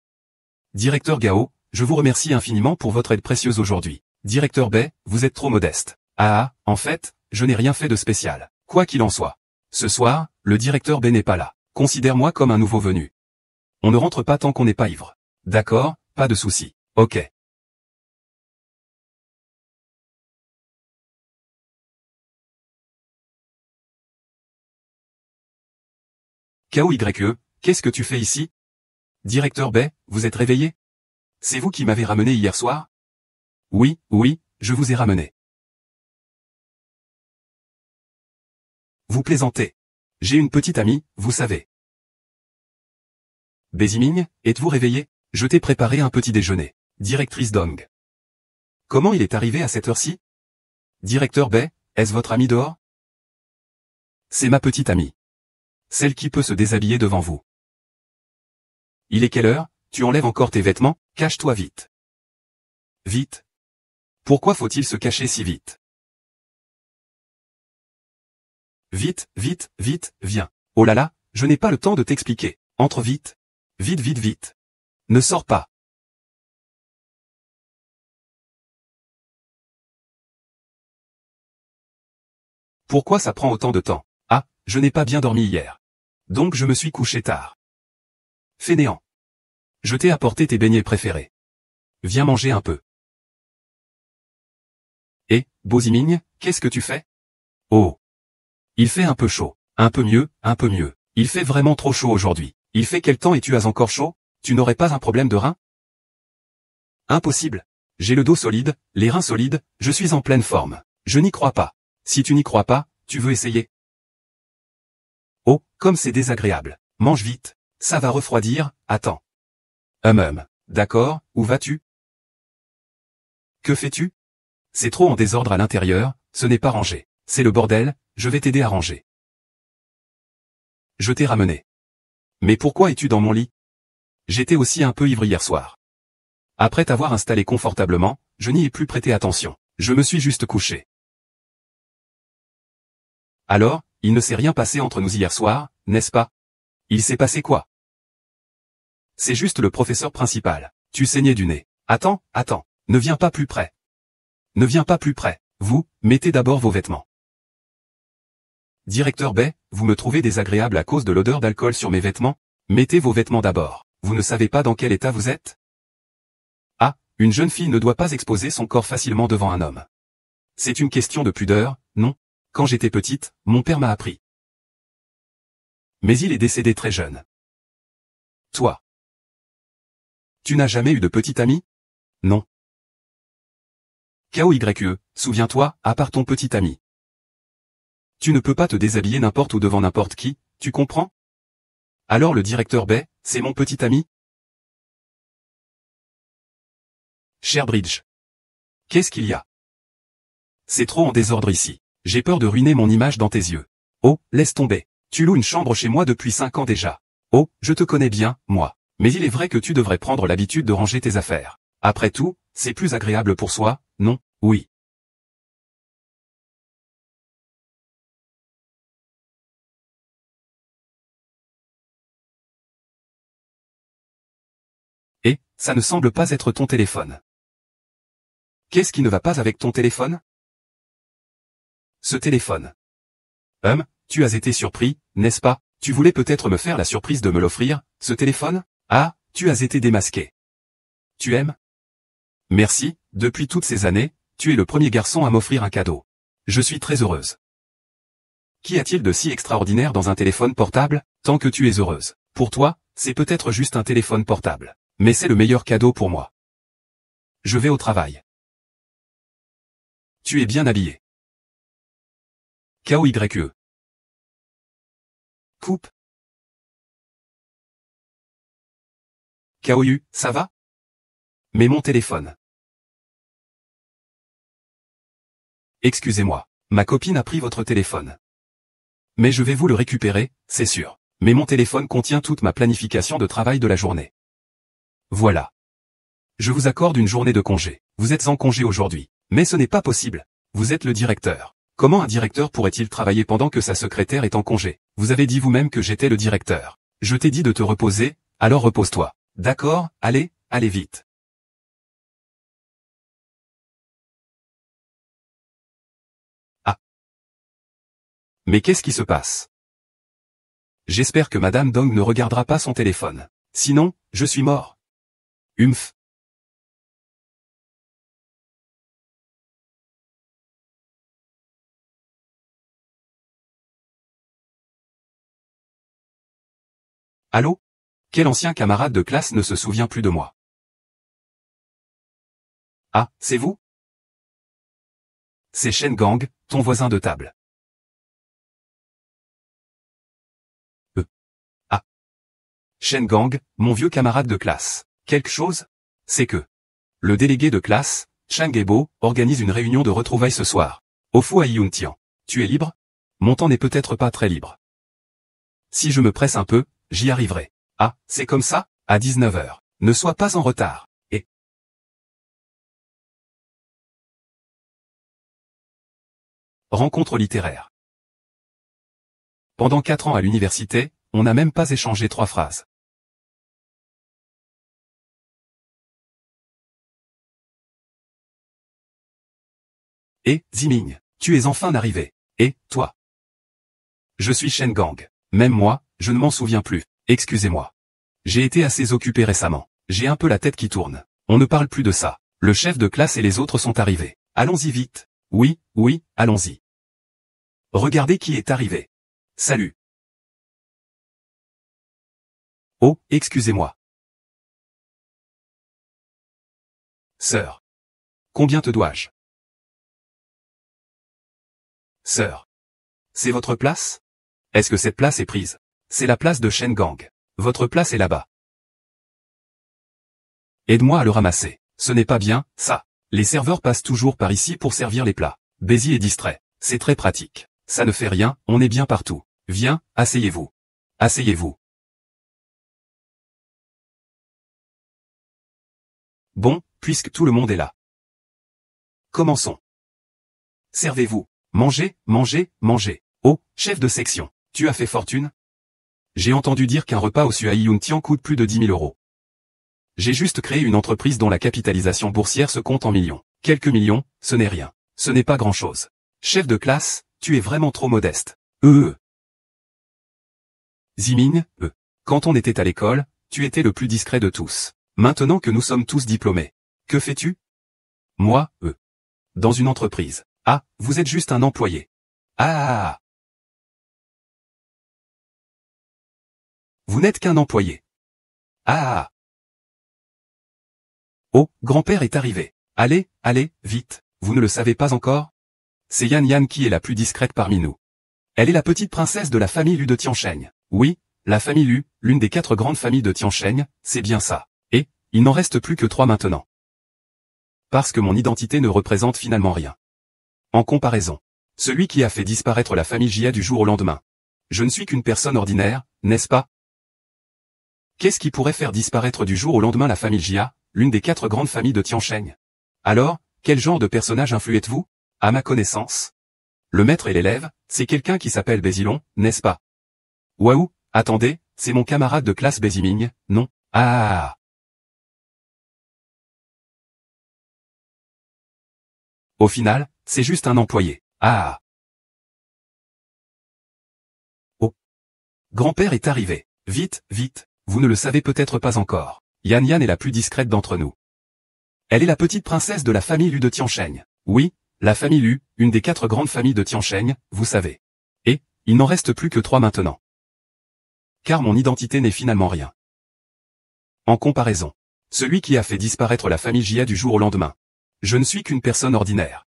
Directeur Gao, je vous remercie infiniment pour votre aide précieuse aujourd'hui. Directeur Bay, vous êtes trop modeste. En fait, je n'ai rien fait de spécial. Quoi qu'il en soit. Ce soir, le directeur Bay n'est pas là. Considère-moi comme un nouveau venu. On ne rentre pas tant qu'on n'est pas ivre. D'accord, pas de souci. Ok. KOYE, qu'est-ce que tu fais ici? Directeur Bay, vous êtes réveillé? C'est vous qui m'avez ramené hier soir? Oui, je vous ai ramené. Vous plaisantez. J'ai une petite amie, vous savez. Béziming, êtes-vous réveillé? Je t'ai préparé un petit déjeuner. Directrice Dong. Comment il est arrivé à cette heure-ci? Directeur Bay, est-ce votre ami dehors? C'est ma petite amie. Celle qui peut se déshabiller devant vous. Il est quelle heure? Tu enlèves encore tes vêtements? Cache-toi vite. Vite? Pourquoi faut-il se cacher si vite? Vite, viens. Oh là là, je n'ai pas le temps de t'expliquer. Entre vite. Vite. Ne sors pas. Pourquoi ça prend autant de temps? Je n'ai pas bien dormi hier. Donc je me suis couché tard. Fainéant. Je t'ai apporté tes beignets préférés. Viens manger un peu. Et, Boziming, qu'est-ce que tu fais? Oh. Il fait un peu chaud. Un peu mieux. Il fait vraiment trop chaud aujourd'hui. Il fait quel temps et tu as encore chaud? Tu n'aurais pas un problème de rein? Impossible. J'ai le dos solide, les reins solides, je suis en pleine forme. Je n'y crois pas. Si tu n'y crois pas, tu veux essayer? Oh, comme c'est désagréable. Mange vite. Ça va refroidir, attends. D'accord, où vas-tu? Que fais-tu? C'est trop en désordre à l'intérieur, ce n'est pas rangé. C'est le bordel, je vais t'aider à ranger. Je t'ai ramené. Mais pourquoi es-tu dans mon lit? J'étais aussi un peu ivre hier soir. Après t'avoir installé confortablement, je n'y ai plus prêté attention. Je me suis juste couché. Alors, il ne s'est rien passé entre nous hier soir, n'est-ce pas? Il s'est passé quoi? C'est juste le professeur principal. Tu saignais du nez. Attends, ne viens pas plus près. Ne viens pas plus près. Vous, mettez d'abord vos vêtements. Directeur Bay, vous me trouvez désagréable à cause de l'odeur d'alcool sur mes vêtements? Mettez vos vêtements d'abord. Vous ne savez pas dans quel état vous êtes? Une jeune fille ne doit pas exposer son corps facilement devant un homme. C'est une question de pudeur, non? Quand j'étais petite, mon père m'a appris. Mais il est décédé très jeune. Toi. Tu n'as jamais eu de petite amie? Non. KOYE, souviens-toi, à part ton petit ami. Tu ne peux pas te déshabiller n'importe où devant n'importe qui, tu comprends? Alors le directeur Bay, c'est mon petit ami? Cher Bridge. Qu'est-ce qu'il y a? C'est trop en désordre ici. J'ai peur de ruiner mon image dans tes yeux. Oh, laisse tomber. Tu loues une chambre chez moi depuis 5 ans déjà. Oh, je te connais bien, moi. Mais il est vrai que tu devrais prendre l'habitude de ranger tes affaires. Après tout, c'est plus agréable pour soi, non? Oui. Et, ça ne semble pas être ton téléphone. Qu'est-ce qui ne va pas avec ton téléphone? Ce téléphone. Tu as été surpris, n'est-ce pas? Tu voulais peut-être me faire la surprise de me l'offrir, ce téléphone? Tu as été démasqué. Tu aimes? Merci, depuis toutes ces années, tu es le premier garçon à m'offrir un cadeau. Je suis très heureuse. Qu'y a-t-il de si extraordinaire dans un téléphone portable, tant que tu es heureuse? Pour toi, c'est peut-être juste un téléphone portable. Mais c'est le meilleur cadeau pour moi. Je vais au travail. Tu es bien habillé. KOYE. Coupe. KOU, ça va? Mais mon téléphone. Excusez-moi, ma copine a pris votre téléphone. Mais je vais vous le récupérer, c'est sûr. Mais mon téléphone contient toute ma planification de travail de la journée. Voilà. Je vous accorde une journée de congé. Vous êtes en congé aujourd'hui. Mais ce n'est pas possible. Vous êtes le directeur. Comment un directeur pourrait-il travailler pendant que sa secrétaire est en congé? Vous avez dit vous-même que j'étais le directeur. Je t'ai dit de te reposer, alors repose-toi. D'accord, allez, allez vite. Ah. Mais qu'est-ce qui se passe? J'espère que Madame Dong ne regardera pas son téléphone. Sinon, je suis mort. Humph. Allô? Quel ancien camarade de classe ne se souvient plus de moi? Ah, c'est vous? C'est Shen Gang, ton voisin de table. Ah. Shen Gang, mon vieux camarade de classe. Quelque chose? C'est que le délégué de classe, Chang Ebo, organise une réunion de retrouvailles ce soir. Au Fu Yuntian. Tu es libre? Mon temps n'est peut-être pas très libre. Si je me presse un peu, j'y arriverai. Ah, c'est comme ça? À 19 h. Ne sois pas en retard. Et rencontre littéraire. Pendant 4 ans à l'université, on n'a même pas échangé 3 phrases. Et, Ziming, tu es enfin arrivé. Et, toi? Je suis Shen Gang. Même moi, je ne m'en souviens plus. Excusez-moi. J'ai été assez occupé récemment. J'ai un peu la tête qui tourne. On ne parle plus de ça. Le chef de classe et les autres sont arrivés. Allons-y vite. Oui, oui, allons-y. Regardez qui est arrivé. Salut. Oh, excusez-moi. Sœur. Combien te dois-je? Sœur. C'est votre place? Est-ce que cette place est prise? C'est la place de Shen Gang. Votre place est là-bas. Aide-moi à le ramasser. Ce n'est pas bien, ça. Les serveurs passent toujours par ici pour servir les plats. Bézi est distrait. C'est très pratique. Ça ne fait rien, on est bien partout. Viens, asseyez-vous. Asseyez-vous. Bon, puisque tout le monde est là. Commençons. Servez-vous. Mangez, mangez, mangez. Oh, chef de section, tu as fait fortune? J'ai entendu dire qu'un repas au Suai Yuntian coûte plus de 10 000 euros. J'ai juste créé une entreprise dont la capitalisation boursière se compte en millions. Quelques millions, ce n'est rien. Ce n'est pas grand-chose. Chef de classe, tu es vraiment trop modeste. Ziming, quand on était à l'école, tu étais le plus discret de tous. Maintenant que nous sommes tous diplômés. Que fais-tu? Moi, dans une entreprise. Ah, vous êtes juste un employé. Ah. Vous n'êtes qu'un employé. Ah. Oh, grand-père est arrivé. Allez, allez, vite. Vous ne le savez pas encore? C'est Yan Yan qui est la plus discrète parmi nous. Elle est la petite princesse de la famille Lu de Tiansheng. Oui, la famille Lu, l'une des 4 grandes familles de Tiansheng, c'est bien ça. Et, il n'en reste plus que 3 maintenant. Parce que mon identité ne représente finalement rien. En comparaison, celui qui a fait disparaître la famille Jia du jour au lendemain. Je ne suis qu'une personne ordinaire, n'est-ce pas? Qu'est-ce qui pourrait faire disparaître du jour au lendemain la famille Jia, l'une des 4 grandes familles de Tiansheng? Alors, quel genre de personnage influez-vous? À ma connaissance, le maître et l'élève, c'est quelqu'un qui s'appelle Bézilon, n'est-ce pas? Waouh, attendez, c'est mon camarade de classe Béziming, non? Ah. Au final, c'est juste un employé. Ah. Oh. Grand-père est arrivé. Vite, vite, vous ne le savez peut-être pas encore. Yan Yan est la plus discrète d'entre nous. Elle est la petite princesse de la famille Lu de Tiansheng. Oui, la famille Lu, une des 4 grandes familles de Tiansheng, vous savez. Et, il n'en reste plus que 3 maintenant. Car mon identité n'est finalement rien. En comparaison, celui qui a fait disparaître la famille Jia du jour au lendemain. Je ne suis qu'une personne ordinaire.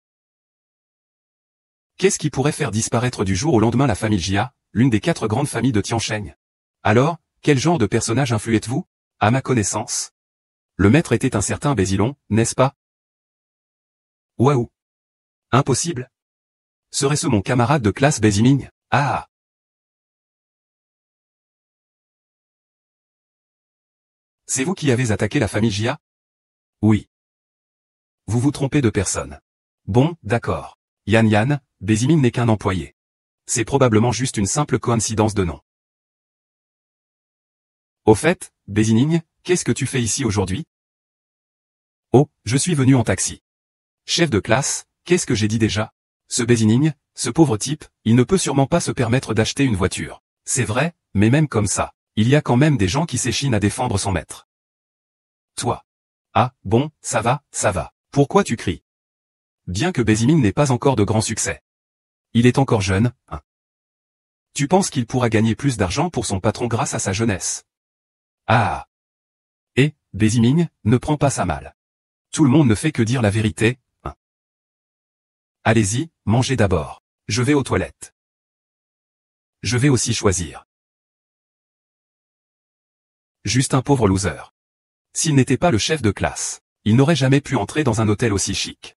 Qu'est-ce qui pourrait faire disparaître du jour au lendemain la famille Jia, l'une des 4 grandes familles de Tiansheng? Alors, quel genre de personnage influent êtes-vous? À ma connaissance, le maître était un certain Bézilon, n'est-ce pas? Waouh! Impossible! Serait-ce mon camarade de classe Béziming? Ah! C'est vous qui avez attaqué la famille Jia? Oui. Vous vous trompez de personne. Bon, d'accord. Yan Yan, Béziming n'est qu'un employé. C'est probablement juste une simple coïncidence de nom. Au fait, Béziming, qu'est-ce que tu fais ici aujourd'hui? Oh, je suis venu en taxi. Chef de classe, qu'est-ce que j'ai dit déjà? Ce Béziming, ce pauvre type, il ne peut sûrement pas se permettre d'acheter une voiture. C'est vrai, mais même comme ça, il y a quand même des gens qui s'échinent à défendre son maître. Toi. Ah, bon, ça va, ça va. Pourquoi tu cries? Bien que Béziming n'ait pas encore de grand succès. Il est encore jeune, hein. Tu penses qu'il pourra gagner plus d'argent pour son patron grâce à sa jeunesse? Ah. Et, Béziming, ne prends pas ça mal. Tout le monde ne fait que dire la vérité, hein. Allez-y, mangez d'abord. Je vais aux toilettes. Je vais aussi choisir. Juste un pauvre loser. S'il n'était pas le chef de classe, il n'aurait jamais pu entrer dans un hôtel aussi chic.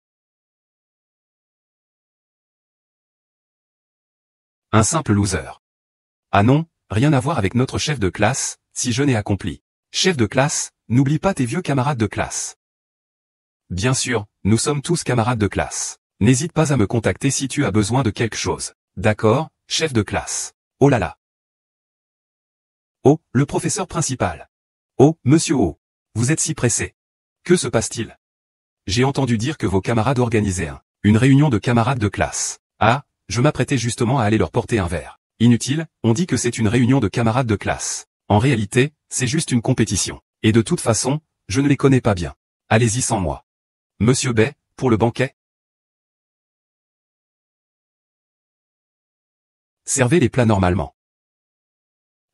Un simple loser. Ah non, rien à voir avec notre chef de classe, si jeune et accompli. Chef de classe, n'oublie pas tes vieux camarades de classe. Bien sûr, nous sommes tous camarades de classe. N'hésite pas à me contacter si tu as besoin de quelque chose. D'accord, chef de classe. Oh là là. Oh, le professeur principal. Oh, monsieur O. Vous êtes si pressé. Que se passe-t-il? J'ai entendu dire que vos camarades organisaient une réunion de camarades de classe. Ah, je m'apprêtais justement à aller leur porter un verre. Inutile, on dit que c'est une réunion de camarades de classe. En réalité, c'est juste une compétition. Et de toute façon, je ne les connais pas bien. Allez-y sans moi. Monsieur Bay, pour le banquet? Servez les plats normalement.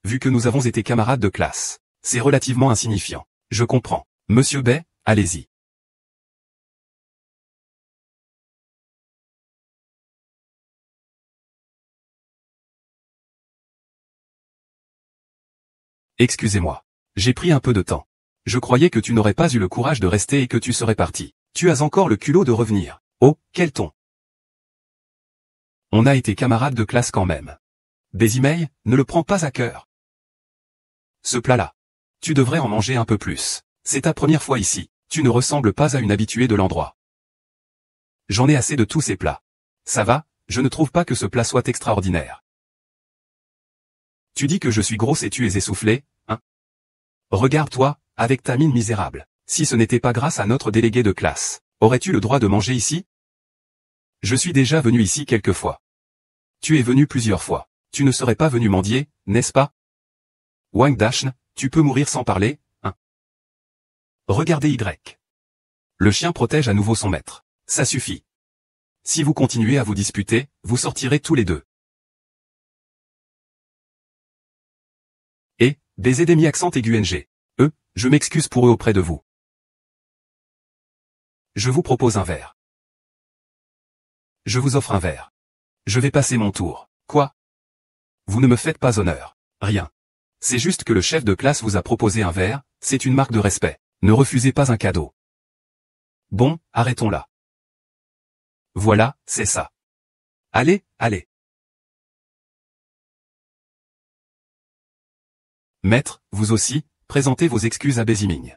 Vu que nous avons été camarades de classe, c'est relativement insignifiant. Je comprends. Monsieur Bay, allez-y. Excusez-moi. J'ai pris un peu de temps. Je croyais que tu n'aurais pas eu le courage de rester et que tu serais parti. Tu as encore le culot de revenir. Oh, quel ton. On a été camarades de classe quand même. Des emails, ne le prends pas à cœur. Ce plat-là. Tu devrais en manger un peu plus. C'est ta première fois ici. Tu ne ressembles pas à une habituée de l'endroit. J'en ai assez de tous ces plats. Ça va, je ne trouve pas que ce plat soit extraordinaire. Tu dis que je suis grosse et tu es essoufflé, hein? Regarde-toi, avec ta mine misérable. Si ce n'était pas grâce à notre délégué de classe, aurais-tu le droit de manger ici? Je suis déjà venu ici quelques fois. Tu es venu plusieurs fois. Tu ne serais pas venu mendier, n'est-ce pas? Wang Dashn, tu peux mourir sans parler, hein? Regardez Y. Le chien protège à nouveau son maître. Ça suffit. Si vous continuez à vous disputer, vous sortirez tous les deux. Et, baiser des mi-accent aigu NG. Je m'excuse pour eux auprès de vous. Je vous propose un verre. Je vous offre un verre. Je vais passer mon tour. Quoi? Vous ne me faites pas honneur. Rien. C'est juste que le chef de classe vous a proposé un verre, c'est une marque de respect. Ne refusez pas un cadeau. Bon, arrêtons là. Voilà, c'est ça. Allez, allez. Maître, vous aussi, présentez vos excuses à Béziming.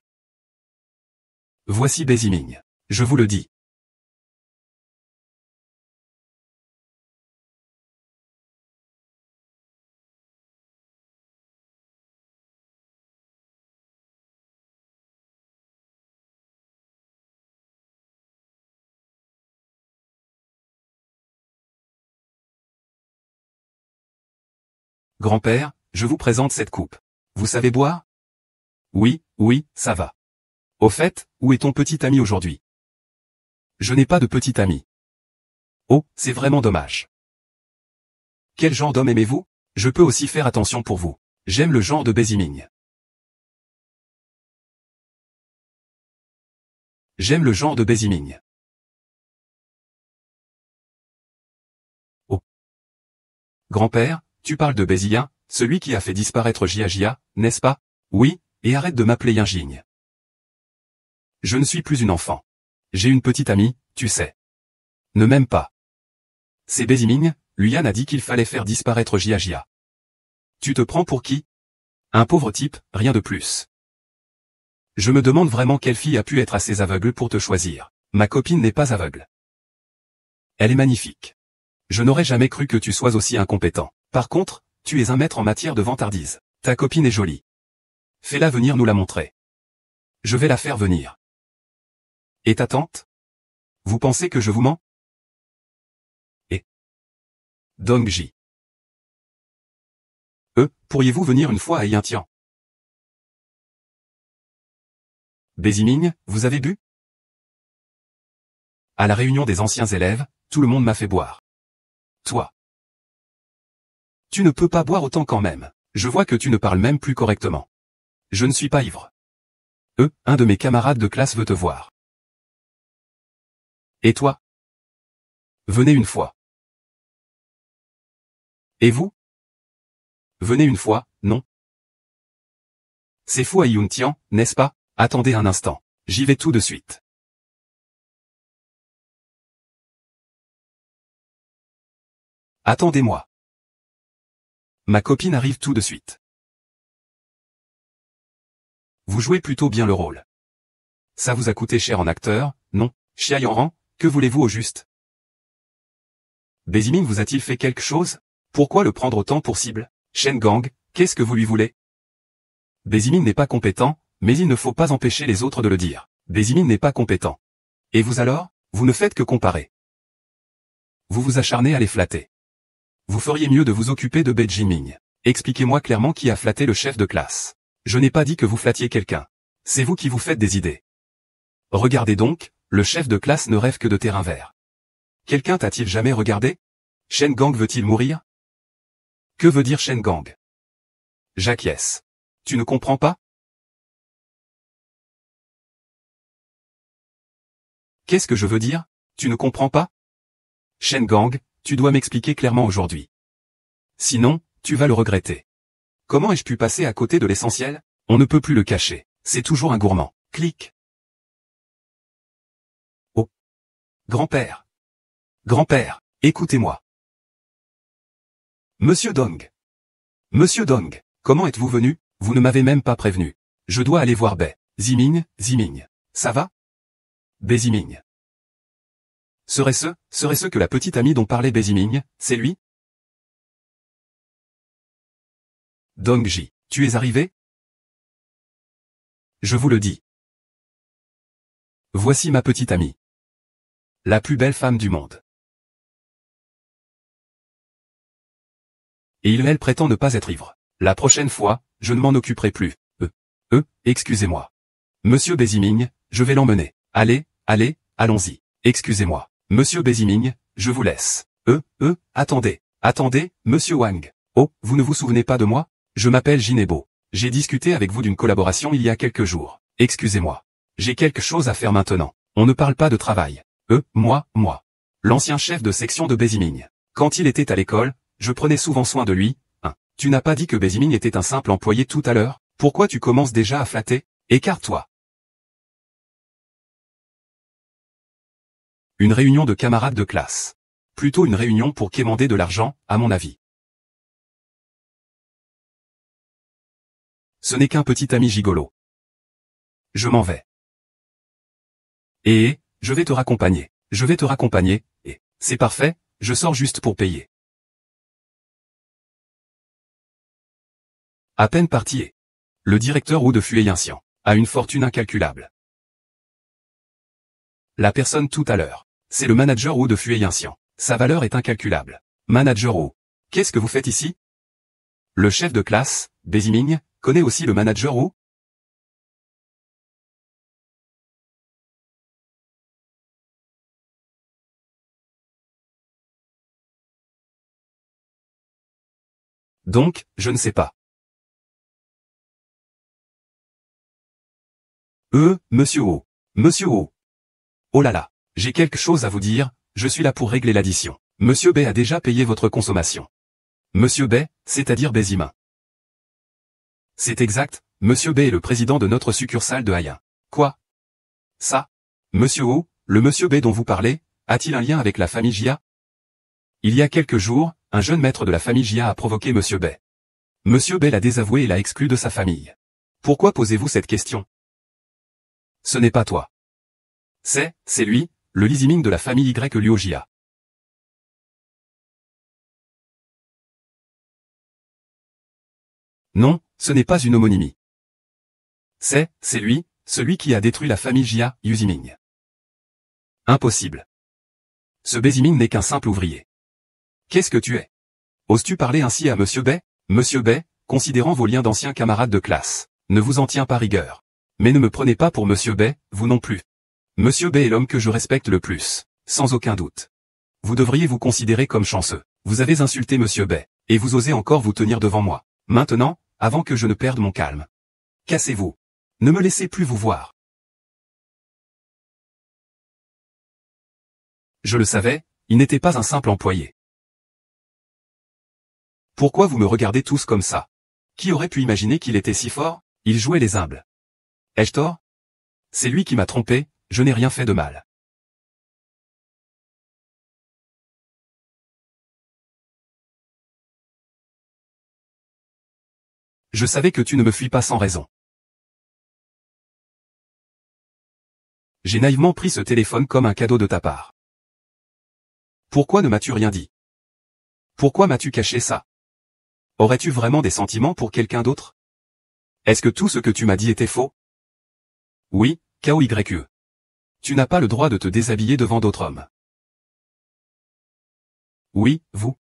Voici Béziming. Je vous le dis. Grand-père, je vous présente cette coupe. Vous savez boire? Oui, oui, ça va. Au fait, où est ton petit ami aujourd'hui? Je n'ai pas de petit ami. Oh, c'est vraiment dommage. Quel genre d'homme aimez-vous? Je peux aussi faire attention pour vous. J'aime le genre de Béziming. J'aime le genre de Béziming. Oh. Grand-père, tu parles de Bézilien, celui qui a fait disparaître Jia, n'est-ce pas? Oui, et arrête de m'appeler Yinjigne. Je ne suis plus une enfant. J'ai une petite amie, tu sais. Ne m'aime pas. C'est Béziming, Luyan a dit qu'il fallait faire disparaître Jia. Tu te prends pour qui? Un pauvre type, rien de plus. Je me demande vraiment quelle fille a pu être assez aveugle pour te choisir. Ma copine n'est pas aveugle. Elle est magnifique. Je n'aurais jamais cru que tu sois aussi incompétent. Par contre, tu es un maître en matière de vantardise. Ta copine est jolie. Fais-la venir nous la montrer. Je vais la faire venir. Et ta tante? Vous pensez que je vous mens? Et Dongji. Pourriez-vous venir une fois à Yintian? Béziming, vous avez bu? À la réunion des anciens élèves, tout le monde m'a fait boire. Toi. Tu ne peux pas boire autant quand même. Je vois que tu ne parles même plus correctement. Je ne suis pas ivre. Un de mes camarades de classe veut te voir. Et toi? Venez une fois. Et vous? Venez une fois, non? C'est fou à Yuntian, n'est-ce pas? Attendez un instant. J'y vais tout de suite. Attendez-moi. Ma copine arrive tout de suite. Vous jouez plutôt bien le rôle. Ça vous a coûté cher en acteur, non? Xia Yanran, que voulez-vous au juste? Béziming vous a-t-il fait quelque chose? Pourquoi le prendre autant pour cible? Shen Gang, qu'est-ce que vous lui voulez? Béziming n'est pas compétent, mais il ne faut pas empêcher les autres de le dire. Béziming n'est pas compétent. Et vous alors? Vous ne faites que comparer. Vous vous acharnez à les flatter. Vous feriez mieux de vous occuper de Béziming. Expliquez-moi clairement qui a flatté le chef de classe. Je n'ai pas dit que vous flattiez quelqu'un. C'est vous qui vous faites des idées. Regardez donc, le chef de classe ne rêve que de terrain vert. Quelqu'un t'a-t-il jamais regardé? Shen Gang veut-il mourir? Que veut dire Shen Gang? J'acquiesce. Tu ne comprends pas? Qu'est-ce que je veux dire? Tu ne comprends pas? Shen Gang, tu dois m'expliquer clairement aujourd'hui. Sinon, tu vas le regretter. Comment ai-je pu passer à côté de l'essentiel? On ne peut plus le cacher. C'est toujours un gourmand. Clique. Oh. Grand-père. Grand-père, écoutez-moi. Monsieur Dong. Monsieur Dong, comment êtes-vous venu? Vous ne m'avez même pas prévenu. Je dois aller voir Ziming. Ça va? Béziming. Serait-ce que la petite amie dont parlait Béziming, c'est lui? Dongji, tu es arrivé? Je vous le dis. Voici ma petite amie. La plus belle femme du monde. Et elle prétend ne pas être ivre. La prochaine fois, je ne m'en occuperai plus. Excusez-moi. Monsieur Béziming, je vais l'emmener. Allez, allons-y. Excusez-moi. Monsieur Béziming, je vous laisse. Attendez, monsieur Wang. Oh, vous ne vous souvenez pas de moi? Je m'appelle Jinebo. J'ai discuté avec vous d'une collaboration il y a quelques jours. Excusez-moi. J'ai quelque chose à faire maintenant. On ne parle pas de travail. Moi. L'ancien chef de section de Béziming. Quand il était à l'école, je prenais souvent soin de lui. Tu n'as pas dit que Béziming était un simple employé tout à l'heure? Pourquoi tu commences déjà à flatter? Écarte-toi. Une réunion de camarades de classe. Plutôt une réunion pour quémander de l'argent, à mon avis. Ce n'est qu'un petit ami gigolo. Je m'en vais. Et, je vais te raccompagner. Et, c'est parfait, je sors juste pour payer. À peine parti. Le directeur Wu de Fueyincian a une fortune incalculable. La personne tout à l'heure, c'est le manager Wu de Fueyincian. Sa valeur est incalculable. Manager Wu. Qu'est-ce que vous faites ici? Le chef de classe, Béziming, connaît aussi le manager Wu? Donc, je ne sais pas. Monsieur Wu. Oh là là, j'ai quelque chose à vous dire, je suis là pour régler l'addition. Monsieur B a déjà payé votre consommation. Monsieur B, c'est-à-dire Bézimin. C'est exact, Monsieur B est le président de notre succursale de Hayen. Quoi? Ça? Monsieur O, le Monsieur B dont vous parlez, a-t-il un lien avec la famille Jia? Il y a quelques jours, un jeune maître de la famille Jia a provoqué Monsieur B. Monsieur B l'a désavoué et l'a exclu de sa famille. Pourquoi posez-vous cette question? Ce n'est pas toi. C'est lui, le Li Ziming de la famille Y Luo Jia. Non, ce n'est pas une homonymie. C'est lui, celui qui a détruit la famille Jia, Yu Ziming. Impossible. Ce Béziming n'est qu'un simple ouvrier. Qu'est-ce que tu es? Oses-tu parler ainsi à Monsieur B? Monsieur B, considérant vos liens d'anciens camarades de classe, ne vous en tient pas rigueur. Mais ne me prenez pas pour Monsieur B, vous non plus. Monsieur B est l'homme que je respecte le plus, sans aucun doute. Vous devriez vous considérer comme chanceux. Vous avez insulté Monsieur B, et vous osez encore vous tenir devant moi. Maintenant, avant que je ne perde mon calme. Cassez-vous. Ne me laissez plus vous voir. Je le savais, il n'était pas un simple employé. Pourquoi vous me regardez tous comme ça? Qui aurait pu imaginer qu'il était si fort? Il jouait les humbles. Ai-je tort? C'est lui qui m'a trompé, je n'ai rien fait de mal. Je savais que tu ne me fuis pas sans raison. J'ai naïvement pris ce téléphone comme un cadeau de ta part. Pourquoi ne m'as-tu rien dit? Pourquoi m'as-tu caché ça? Aurais-tu vraiment des sentiments pour quelqu'un d'autre? Est-ce que tout ce que tu m'as dit était faux? Oui, KOYE. Tu n'as pas le droit de te déshabiller devant d'autres hommes. Oui, vous.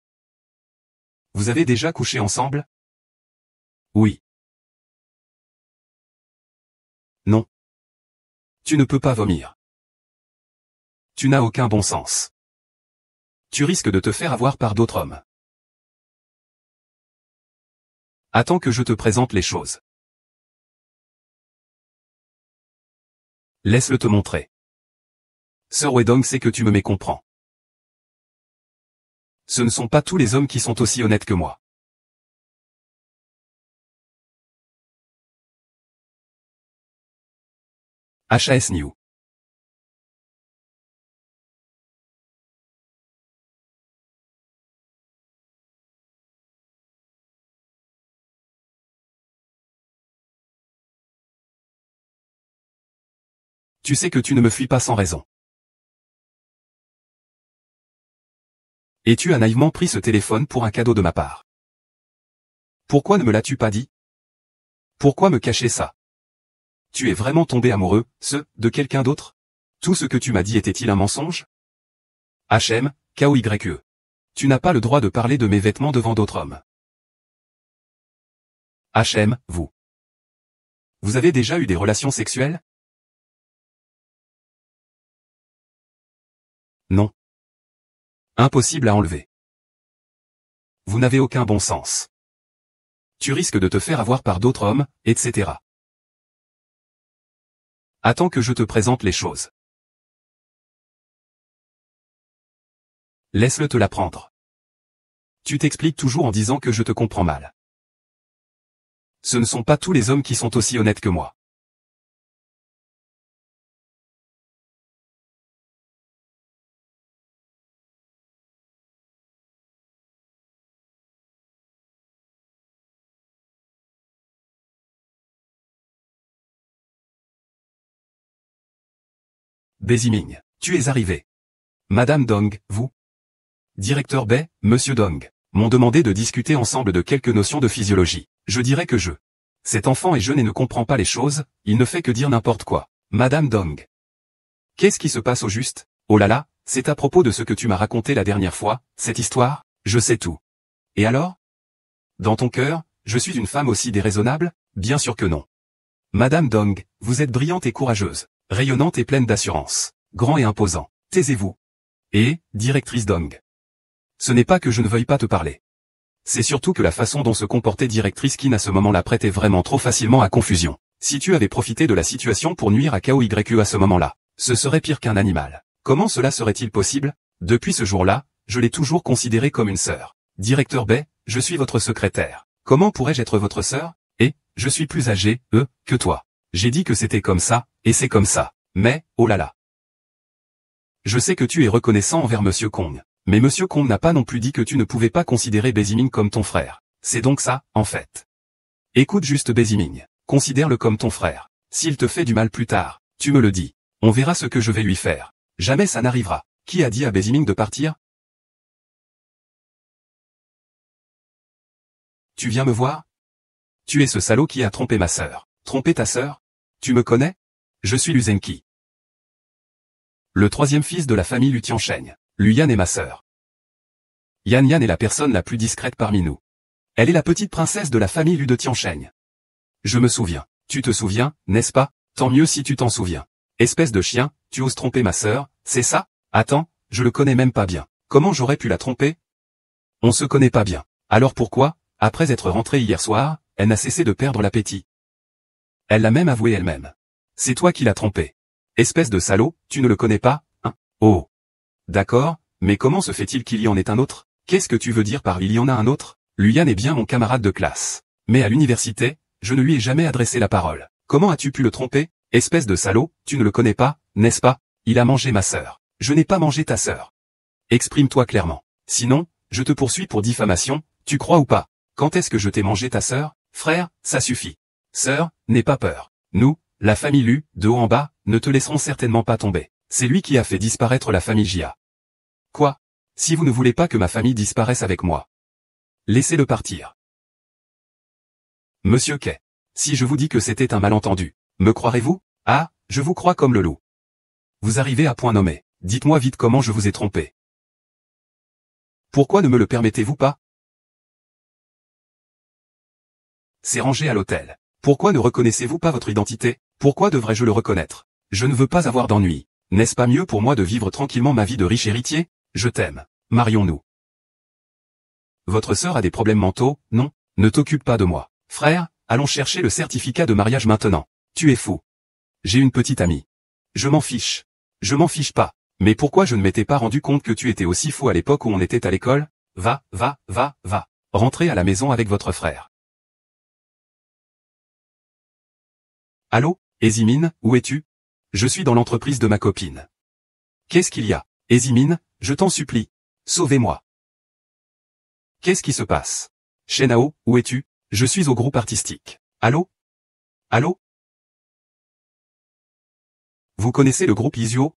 Vous avez déjà couché ensemble? Oui. Non. Tu ne peux pas vomir. Tu n'as aucun bon sens. Tu risques de te faire avoir par d'autres hommes. Attends que je te présente les choses. Laisse-le te montrer. Sir Wedong sait que tu me mécomprends. Ce ne sont pas tous les hommes qui sont aussi honnêtes que moi. HAS New. Tu sais que tu ne me fuis pas sans raison. Et tu as naïvement pris ce téléphone pour un cadeau de ma part. Pourquoi ne me l'as-tu pas dit? Pourquoi me cacher ça? Tu es vraiment tombé amoureux, de quelqu'un d'autre? Tout ce que tu m'as dit était-il un mensonge? HM, KOYE. Tu n'as pas le droit de parler de mes vêtements devant d'autres hommes. HM, vous. Vous avez déjà eu des relations sexuelles? Non. Impossible à enlever. Vous n'avez aucun bon sens. Tu risques de te faire avoir par d'autres hommes, etc. Attends que je te présente les choses. Laisse-le te l'apprendre. Tu t'expliques toujours en disant que je te comprends mal. Ce ne sont pas tous les hommes qui sont aussi honnêtes que moi. Béziming, tu es arrivé. Madame Dong, vous? Directeur B, Monsieur Dong, m'ont demandé de discuter ensemble de quelques notions de physiologie. Je dirais que Cet enfant est jeune et ne comprend pas les choses, il ne fait que dire n'importe quoi. Madame Dong. Qu'est-ce qui se passe au juste? Oh là là, c'est à propos de ce que tu m'as raconté la dernière fois, cette histoire? Je sais tout. Et alors? Dans ton cœur, je suis une femme aussi déraisonnable? Bien sûr que non. Madame Dong, vous êtes brillante et courageuse, rayonnante et pleine d'assurance, grand et imposant. Taisez-vous. Et, directrice Dong. Ce n'est pas que je ne veuille pas te parler. C'est surtout que la façon dont se comportait directrice Qin à ce moment-là prêtait vraiment trop facilement à confusion. Si tu avais profité de la situation pour nuire à KOYE à ce moment-là, Ce serait pire qu'un animal. Comment cela serait-il possible? Depuis ce jour-là, je l'ai toujours considérée comme une sœur. Directeur Bay, je suis votre secrétaire. Comment pourrais-je être votre sœur? Et, je suis plus âgé, que toi. J'ai dit que c'était comme ça, et c'est comme ça. Mais, oh là là. Je sais que tu es reconnaissant envers Monsieur Kong. Mais Monsieur Kong n'a pas non plus dit que tu ne pouvais pas considérer Beziming comme ton frère. C'est donc ça, en fait. Écoute juste Beziming. Considère-le comme ton frère. S'il te fait du mal plus tard, tu me le dis. On verra ce que je vais lui faire. Jamais ça n'arrivera. Qui a dit à Beziming de partir? Tu viens me voir? Tu es ce salaud qui a trompé ma sœur. Trompé ta sœur? Tu me connais? Je suis Lu Zhenqi. Le troisième fils de la famille Lu Tiansheng. Lu Yan est ma sœur. Yan Yan est la personne la plus discrète parmi nous. Elle est la petite princesse de la famille Lu de Tiansheng. Je me souviens. Tu te souviens, n'est-ce pas? Tant mieux si tu t'en souviens. Espèce de chien, tu oses tromper ma sœur, c'est ça? Attends, je le connais même pas bien. Comment j'aurais pu la tromper? On se connaît pas bien. Alors pourquoi, après être rentrée hier soir, elle n'a cessé de perdre l'appétit? Elle l'a même avoué elle-même. C'est toi qui l'as trompée. Espèce de salaud, tu ne le connais pas, hein? Oh. D'accord, mais comment se fait-il qu'il y en ait un autre? Qu'est-ce que tu veux dire par il y en a un autre? Lu Yan est bien mon camarade de classe. Mais à l'université, je ne lui ai jamais adressé la parole. Comment as-tu pu le tromper? Espèce de salaud, tu ne le connais pas, n'est-ce pas? Il a mangé ma sœur. Je n'ai pas mangé ta sœur. Exprime-toi clairement. Sinon, je te poursuis pour diffamation, tu crois ou pas? Quand est-ce que je t'ai mangé ta sœur? Frère, ça suffit. Sœur, n'aie pas peur. Nous, la famille Lu, de haut en bas, ne te laisserons certainement pas tomber. C'est lui qui a fait disparaître la famille Jia. Quoi? Si vous ne voulez pas que ma famille disparaisse avec moi, laissez-le partir. Monsieur Kay. Si je vous dis que c'était un malentendu, me croirez-vous? Ah, je vous crois comme le loup. Vous arrivez à point nommé. Dites-moi vite comment je vous ai trompé. Pourquoi ne me le permettez-vous pas? C'est rangé à l'hôtel. Pourquoi ne reconnaissez-vous pas votre identité? Pourquoi devrais-je le reconnaître? Je ne veux pas avoir d'ennui. N'est-ce pas mieux pour moi de vivre tranquillement ma vie de riche héritier? Je t'aime. Marions-nous. Votre sœur a des problèmes mentaux, non? Ne t'occupe pas de moi. Frère, allons chercher le certificat de mariage maintenant. Tu es fou. J'ai une petite amie. Je m'en fiche. Je m'en fiche pas. Mais pourquoi je ne m'étais pas rendu compte que tu étais aussi fou à l'époque où on était à l'école? Va. Rentrez à la maison avec votre frère. Allô, Ezimine, où es-tu? Je suis dans l'entreprise de ma copine. Qu'est-ce qu'il y a? Ezimine, je t'en supplie. Sauvez-moi. Qu'est-ce qui se passe? Shenao, où es-tu? Je suis au groupe artistique. Allô? Allô? Vous connaissez le groupe Izuo?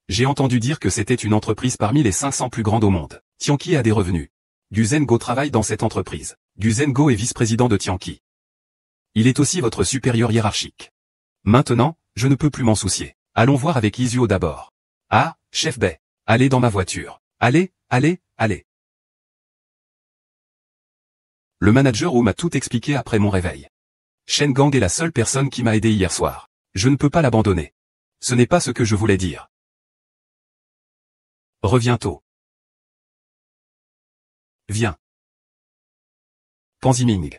J'ai entendu dire que c'était une entreprise parmi les 500 plus grandes au monde. Tianqi a des revenus. Gu Zhengo travaille dans cette entreprise. Gu Zhengo est vice-président de Tianqi. Il est aussi votre supérieur hiérarchique. Maintenant, je ne peux plus m'en soucier. Allons voir avec Izuo d'abord. Ah, chef Bay. Allez dans ma voiture. Allez. Le manager m'a tout expliqué après mon réveil. Shen Gang est la seule personne qui m'a aidé hier soir. Je ne peux pas l'abandonner. Ce n'est pas ce que je voulais dire. Reviens tôt. Viens. Pan Ziming.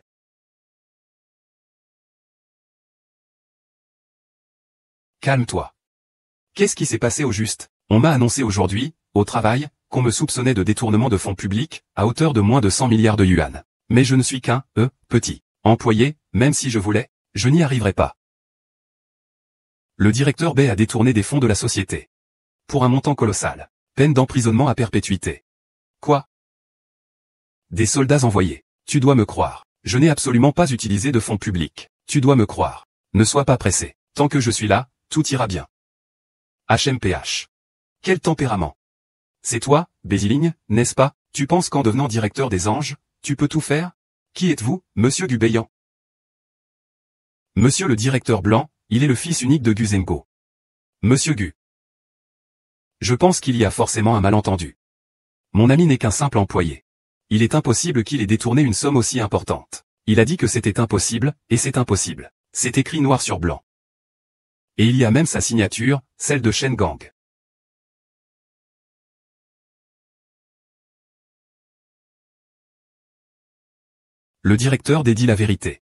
Calme-toi. Qu'est-ce qui s'est passé au juste? On m'a annoncé aujourd'hui, au travail, qu'on me soupçonnait de détournement de fonds publics, à hauteur de moins de 100 milliards de yuan. Mais je ne suis qu'un, petit employé, même si je voulais, je n'y arriverai pas. Le directeur Bay a détourné des fonds de la société. Pour un montant colossal. Peine d'emprisonnement à perpétuité. Quoi? Des soldats envoyés. Tu dois me croire. Je n'ai absolument pas utilisé de fonds publics. Tu dois me croire. Ne sois pas pressé. Tant que je suis là, tout ira bien. HMPH. Quel tempérament. C'est toi, Béziling, n'est-ce pas? Tu penses qu'en devenant directeur des anges, tu peux tout faire? Qui êtes-vous, monsieur Gu Beiyan? Monsieur le directeur blanc, il est le fils unique de Gu Zhengo. Monsieur Gu. Je pense qu'il y a forcément un malentendu. Mon ami n'est qu'un simple employé. Il est impossible qu'il ait détourné une somme aussi importante. Il a dit que c'était impossible, et c'est impossible. C'est écrit noir sur blanc. Et il y a même sa signature, celle de Shen Gang. Le directeur dédie la vérité.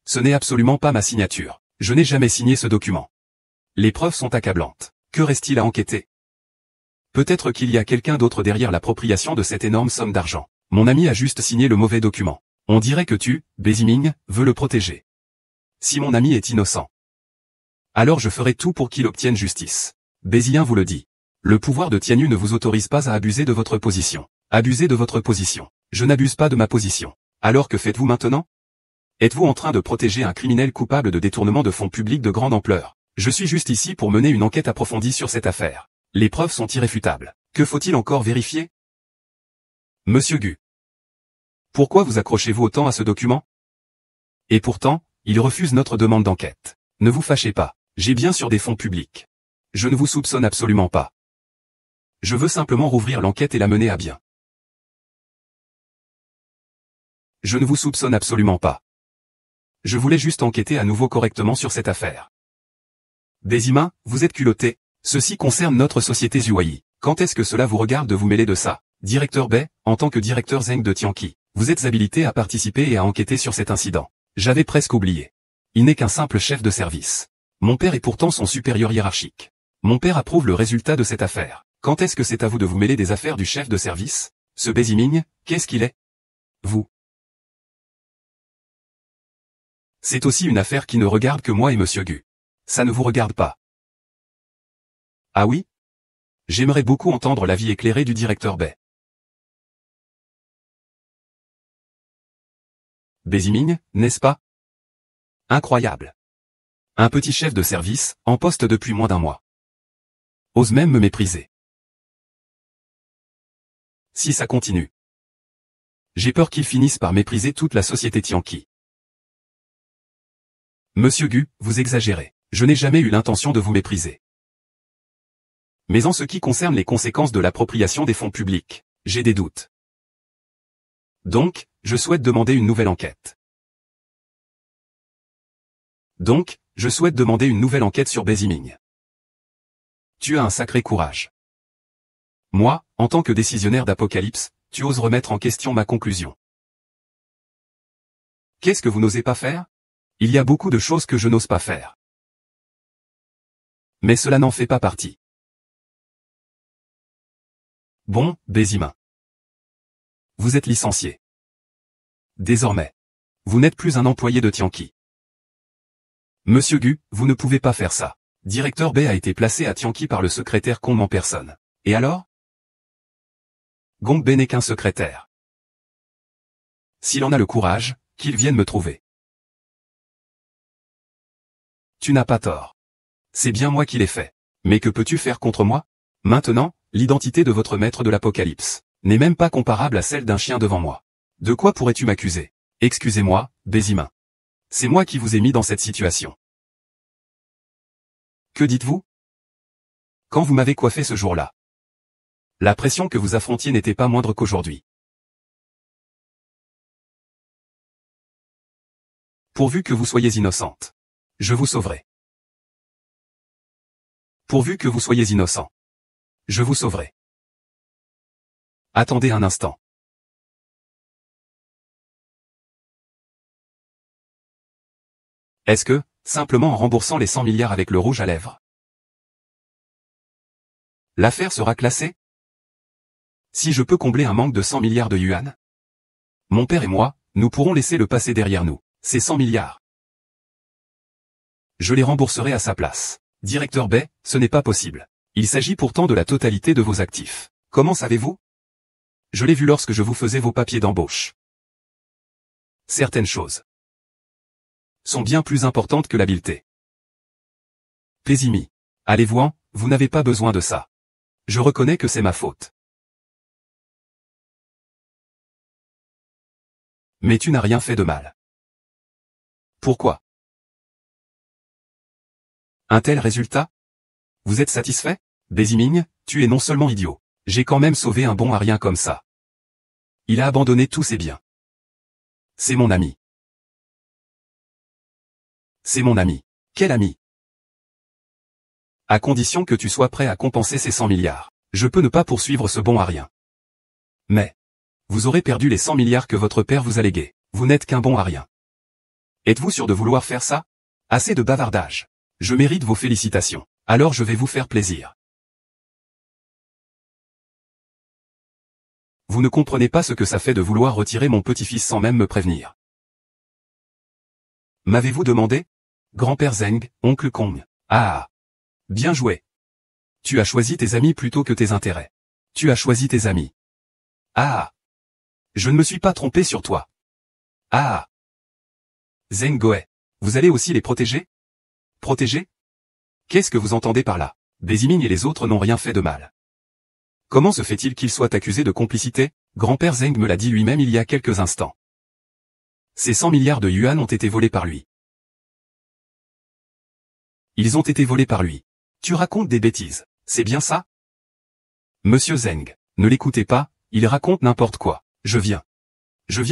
Ce n'est absolument pas ma signature. Je n'ai jamais signé ce document. Les preuves sont accablantes. Que reste-t-il à enquêter? Peut-être qu'il y a quelqu'un d'autre derrière l'appropriation de cette énorme somme d'argent. Mon ami a juste signé le mauvais document. On dirait que tu, Béziming, veux le protéger. Si mon ami est innocent, alors je ferai tout pour qu'il obtienne justice. Bézien vous le dit. Le pouvoir de Tianyu ne vous autorise pas à abuser de votre position. Abusez de votre position. Je n'abuse pas de ma position. Alors que faites-vous maintenant? Êtes-vous en train de protéger un criminel coupable de détournement de fonds publics de grande ampleur? Je suis juste ici pour mener une enquête approfondie sur cette affaire. Les preuves sont irréfutables. Que faut-il encore vérifier? Monsieur Gu. Pourquoi vous accrochez-vous autant à ce document? Et pourtant, il refuse notre demande d'enquête. Ne vous fâchez pas, j'ai bien sûr des fonds publics. Je ne vous soupçonne absolument pas. Je veux simplement rouvrir l'enquête et la mener à bien. Je ne vous soupçonne absolument pas. Je voulais juste enquêter à nouveau correctement sur cette affaire. Béziming, vous êtes culotté. Ceci concerne notre société Zuayi. Quand est-ce que cela vous regarde de vous mêler de ça? Directeur Bai, en tant que directeur Zeng de Tianqi, vous êtes habilité à participer et à enquêter sur cet incident. J'avais presque oublié. Il n'est qu'un simple chef de service. Mon père est pourtant son supérieur hiérarchique. Mon père approuve le résultat de cette affaire. Quand est-ce que c'est à vous de vous mêler des affaires du chef de service? Ce Béziming, qu'est-ce qu'il est? Vous. C'est aussi une affaire qui ne regarde que moi et Monsieur Gu. Ça ne vous regarde pas. Ah oui? J'aimerais beaucoup entendre l'avis éclairé du directeur Bai. Béziming, n'est-ce pas? Incroyable. Un petit chef de service, en poste depuis moins d'un mois. Ose même me mépriser. Si ça continue. J'ai peur qu'il finisse par mépriser toute la société Tianqi. Monsieur Gu, vous exagérez. Je n'ai jamais eu l'intention de vous mépriser. Mais en ce qui concerne les conséquences de l'appropriation des fonds publics, j'ai des doutes. Donc, je souhaite demander une nouvelle enquête. Sur Béziming. Tu as un sacré courage. Moi, en tant que décisionnaire d'Apocalypse, tu oses remettre en question ma conclusion. Qu'est-ce que vous n'osez pas faire? Il y a beaucoup de choses que je n'ose pas faire. Mais cela n'en fait pas partie. Bon, Béziming. Vous êtes licencié. Désormais. Vous n'êtes plus un employé de Tianqi. Monsieur Gu, vous ne pouvez pas faire ça. Directeur Bai a été placé à Tianqi par le secrétaire Kong en personne. Et alors? Gong Bai n'est qu'un secrétaire. S'il en a le courage, qu'il vienne me trouver. Tu n'as pas tort. C'est bien moi qui l'ai fait. Mais que peux-tu faire contre moi? Maintenant, l'identité de votre maître de l'Apocalypse n'est même pas comparable à celle d'un chien devant moi. De quoi pourrais-tu m'accuser? Excusez-moi, Béziming. C'est moi qui vous ai mis dans cette situation. Que dites-vous? Quand vous m'avez coiffé ce jour-là, la pression que vous affrontiez n'était pas moindre qu'aujourd'hui. Pourvu que vous soyez innocente. Je vous sauverai. Pourvu que vous soyez innocent. Je vous sauverai. Attendez un instant. Est-ce que, simplement en remboursant les 100 milliards avec le rouge à lèvres, l'affaire sera classée? Si je peux combler un manque de 100 milliards de yuan, mon père et moi, nous pourrons laisser le passé derrière nous. Ces 100 milliards. Je les rembourserai à sa place. Directeur Bai, ce n'est pas possible. Il s'agit pourtant de la totalité de vos actifs. Comment savez-vous? Je l'ai vu lorsque je vous faisais vos papiers d'embauche. Certaines choses sont bien plus importantes que l'habileté. Béziming. Allez-vous-en, vous n'avez pas besoin de ça. Je reconnais que c'est ma faute. Mais tu n'as rien fait de mal. Pourquoi? Un tel résultat? Vous êtes satisfait? Béziming, tu es non seulement idiot. J'ai quand même sauvé un bon à rien comme ça. Il a abandonné tous ses biens. C'est mon ami. C'est mon ami. Quel ami? À condition que tu sois prêt à compenser ces 100 milliards. Je peux ne pas poursuivre ce bon à rien. Mais, vous aurez perdu les 100 milliards que votre père vous a légués. Vous n'êtes qu'un bon à rien. Êtes-vous sûr de vouloir faire ça? Assez de bavardage. Je mérite vos félicitations. Alors je vais vous faire plaisir. Vous ne comprenez pas ce que ça fait de vouloir retirer mon petit-fils sans même me prévenir. M'avez-vous demandé? Grand-père Zeng, oncle Kong. Ah! Bien joué. Tu as choisi tes amis plutôt que tes intérêts. Tu as choisi tes amis. Ah! Je ne me suis pas trompé sur toi. Ah! Zeng Goe. Vous allez aussi les protéger? Protéger? Qu'est-ce que vous entendez par là? Beziming et les autres n'ont rien fait de mal. Comment se fait-il qu'ils soient accusés de complicité? Grand-père Zeng me l'a dit lui-même il y a quelques instants. Ces 100 milliards de yuan ont été volés par lui. Ils ont été volés par lui. Tu racontes des bêtises, c'est bien ça? Monsieur Zeng, ne l'écoutez pas, il raconte n'importe quoi. Je viens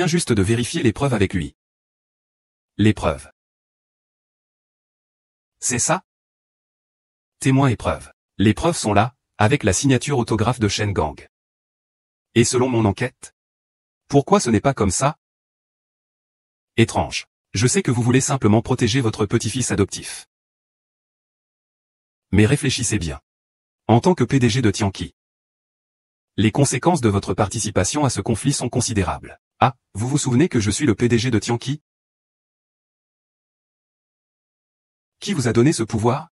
juste de vérifier les preuves avec lui. Les preuves. C'est ça? Témoins et preuves. Les preuves sont là, avec la signature autographe de Shen Gang. Et selon mon enquête? Pourquoi ce n'est pas comme ça? Étrange. Je sais que vous voulez simplement protéger votre petit-fils adoptif. Mais réfléchissez bien. En tant que PDG de Tianqi, les conséquences de votre participation à ce conflit sont considérables. Ah, vous vous souvenez que je suis le PDG de Tianqi? Qui vous a donné ce pouvoir?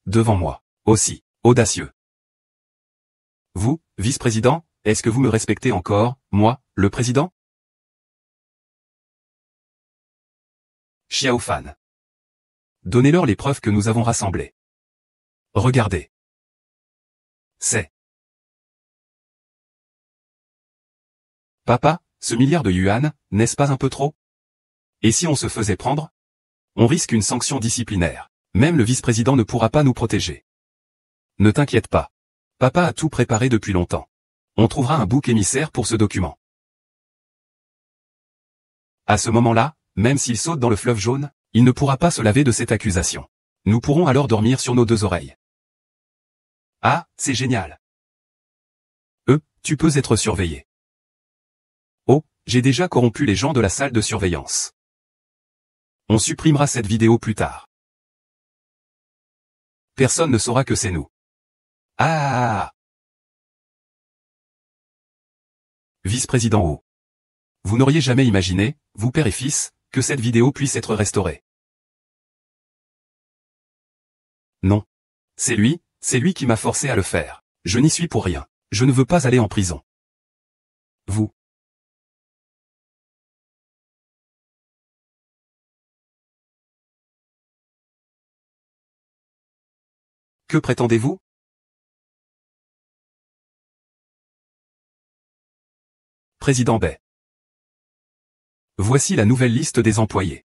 Devant moi. Aussi. Audacieux. Vous, vice-président, est-ce que vous me respectez encore, moi, le président? Xiao Fan. Donnez-leur les preuves que nous avons rassemblées. Regardez. C'est. Papa, ce milliard de yuan, n'est-ce pas un peu trop? Et si on se faisait prendre? On risque une sanction disciplinaire. Même le vice-président ne pourra pas nous protéger. Ne t'inquiète pas. Papa a tout préparé depuis longtemps. On trouvera un bouc émissaire pour ce document. À ce moment-là, même s'il saute dans le fleuve jaune, il ne pourra pas se laver de cette accusation. Nous pourrons alors dormir sur nos deux oreilles. Ah, c'est génial. Tu peux être surveillé. Oh, j'ai déjà corrompu les gens de la salle de surveillance. On supprimera cette vidéo plus tard. Personne ne saura que c'est nous. Ah! Vice-président O. Vous n'auriez jamais imaginé, vous père et fils, que cette vidéo puisse être restaurée. Non. C'est lui qui m'a forcé à le faire. Je n'y suis pour rien. Je ne veux pas aller en prison. Vous. Que prétendez-vous? Président Bay. Voici la nouvelle liste des employés.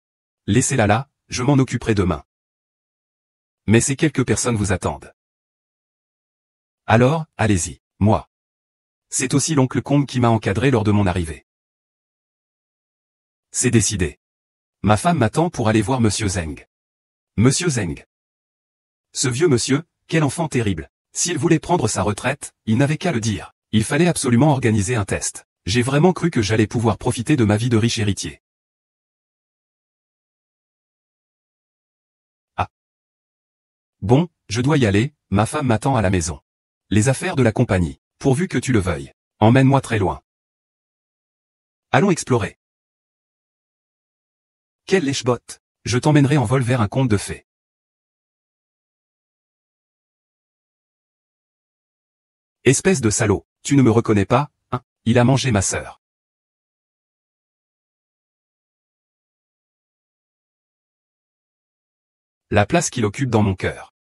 Laissez-la là, je m'en occuperai demain. Mais ces quelques personnes vous attendent. Alors, allez-y, moi. C'est aussi l'oncle Kong qui m'a encadré lors de mon arrivée. C'est décidé. Ma femme m'attend pour aller voir Monsieur Zeng. Monsieur Zeng. Ce vieux monsieur, quel enfant terrible. S'il voulait prendre sa retraite, il n'avait qu'à le dire. Il fallait absolument organiser un test. J'ai vraiment cru que j'allais pouvoir profiter de ma vie de riche héritier. Ah. Bon, je dois y aller, ma femme m'attend à la maison. Les affaires de la compagnie, pourvu que tu le veuilles. Emmène-moi très loin. Allons explorer. Quel lèche-bot. Je t'emmènerai en vol vers un conte de fées. Espèce de salaud, tu ne me reconnais pas, hein? Il a mangé ma sœur. La place qu'il occupe dans mon cœur.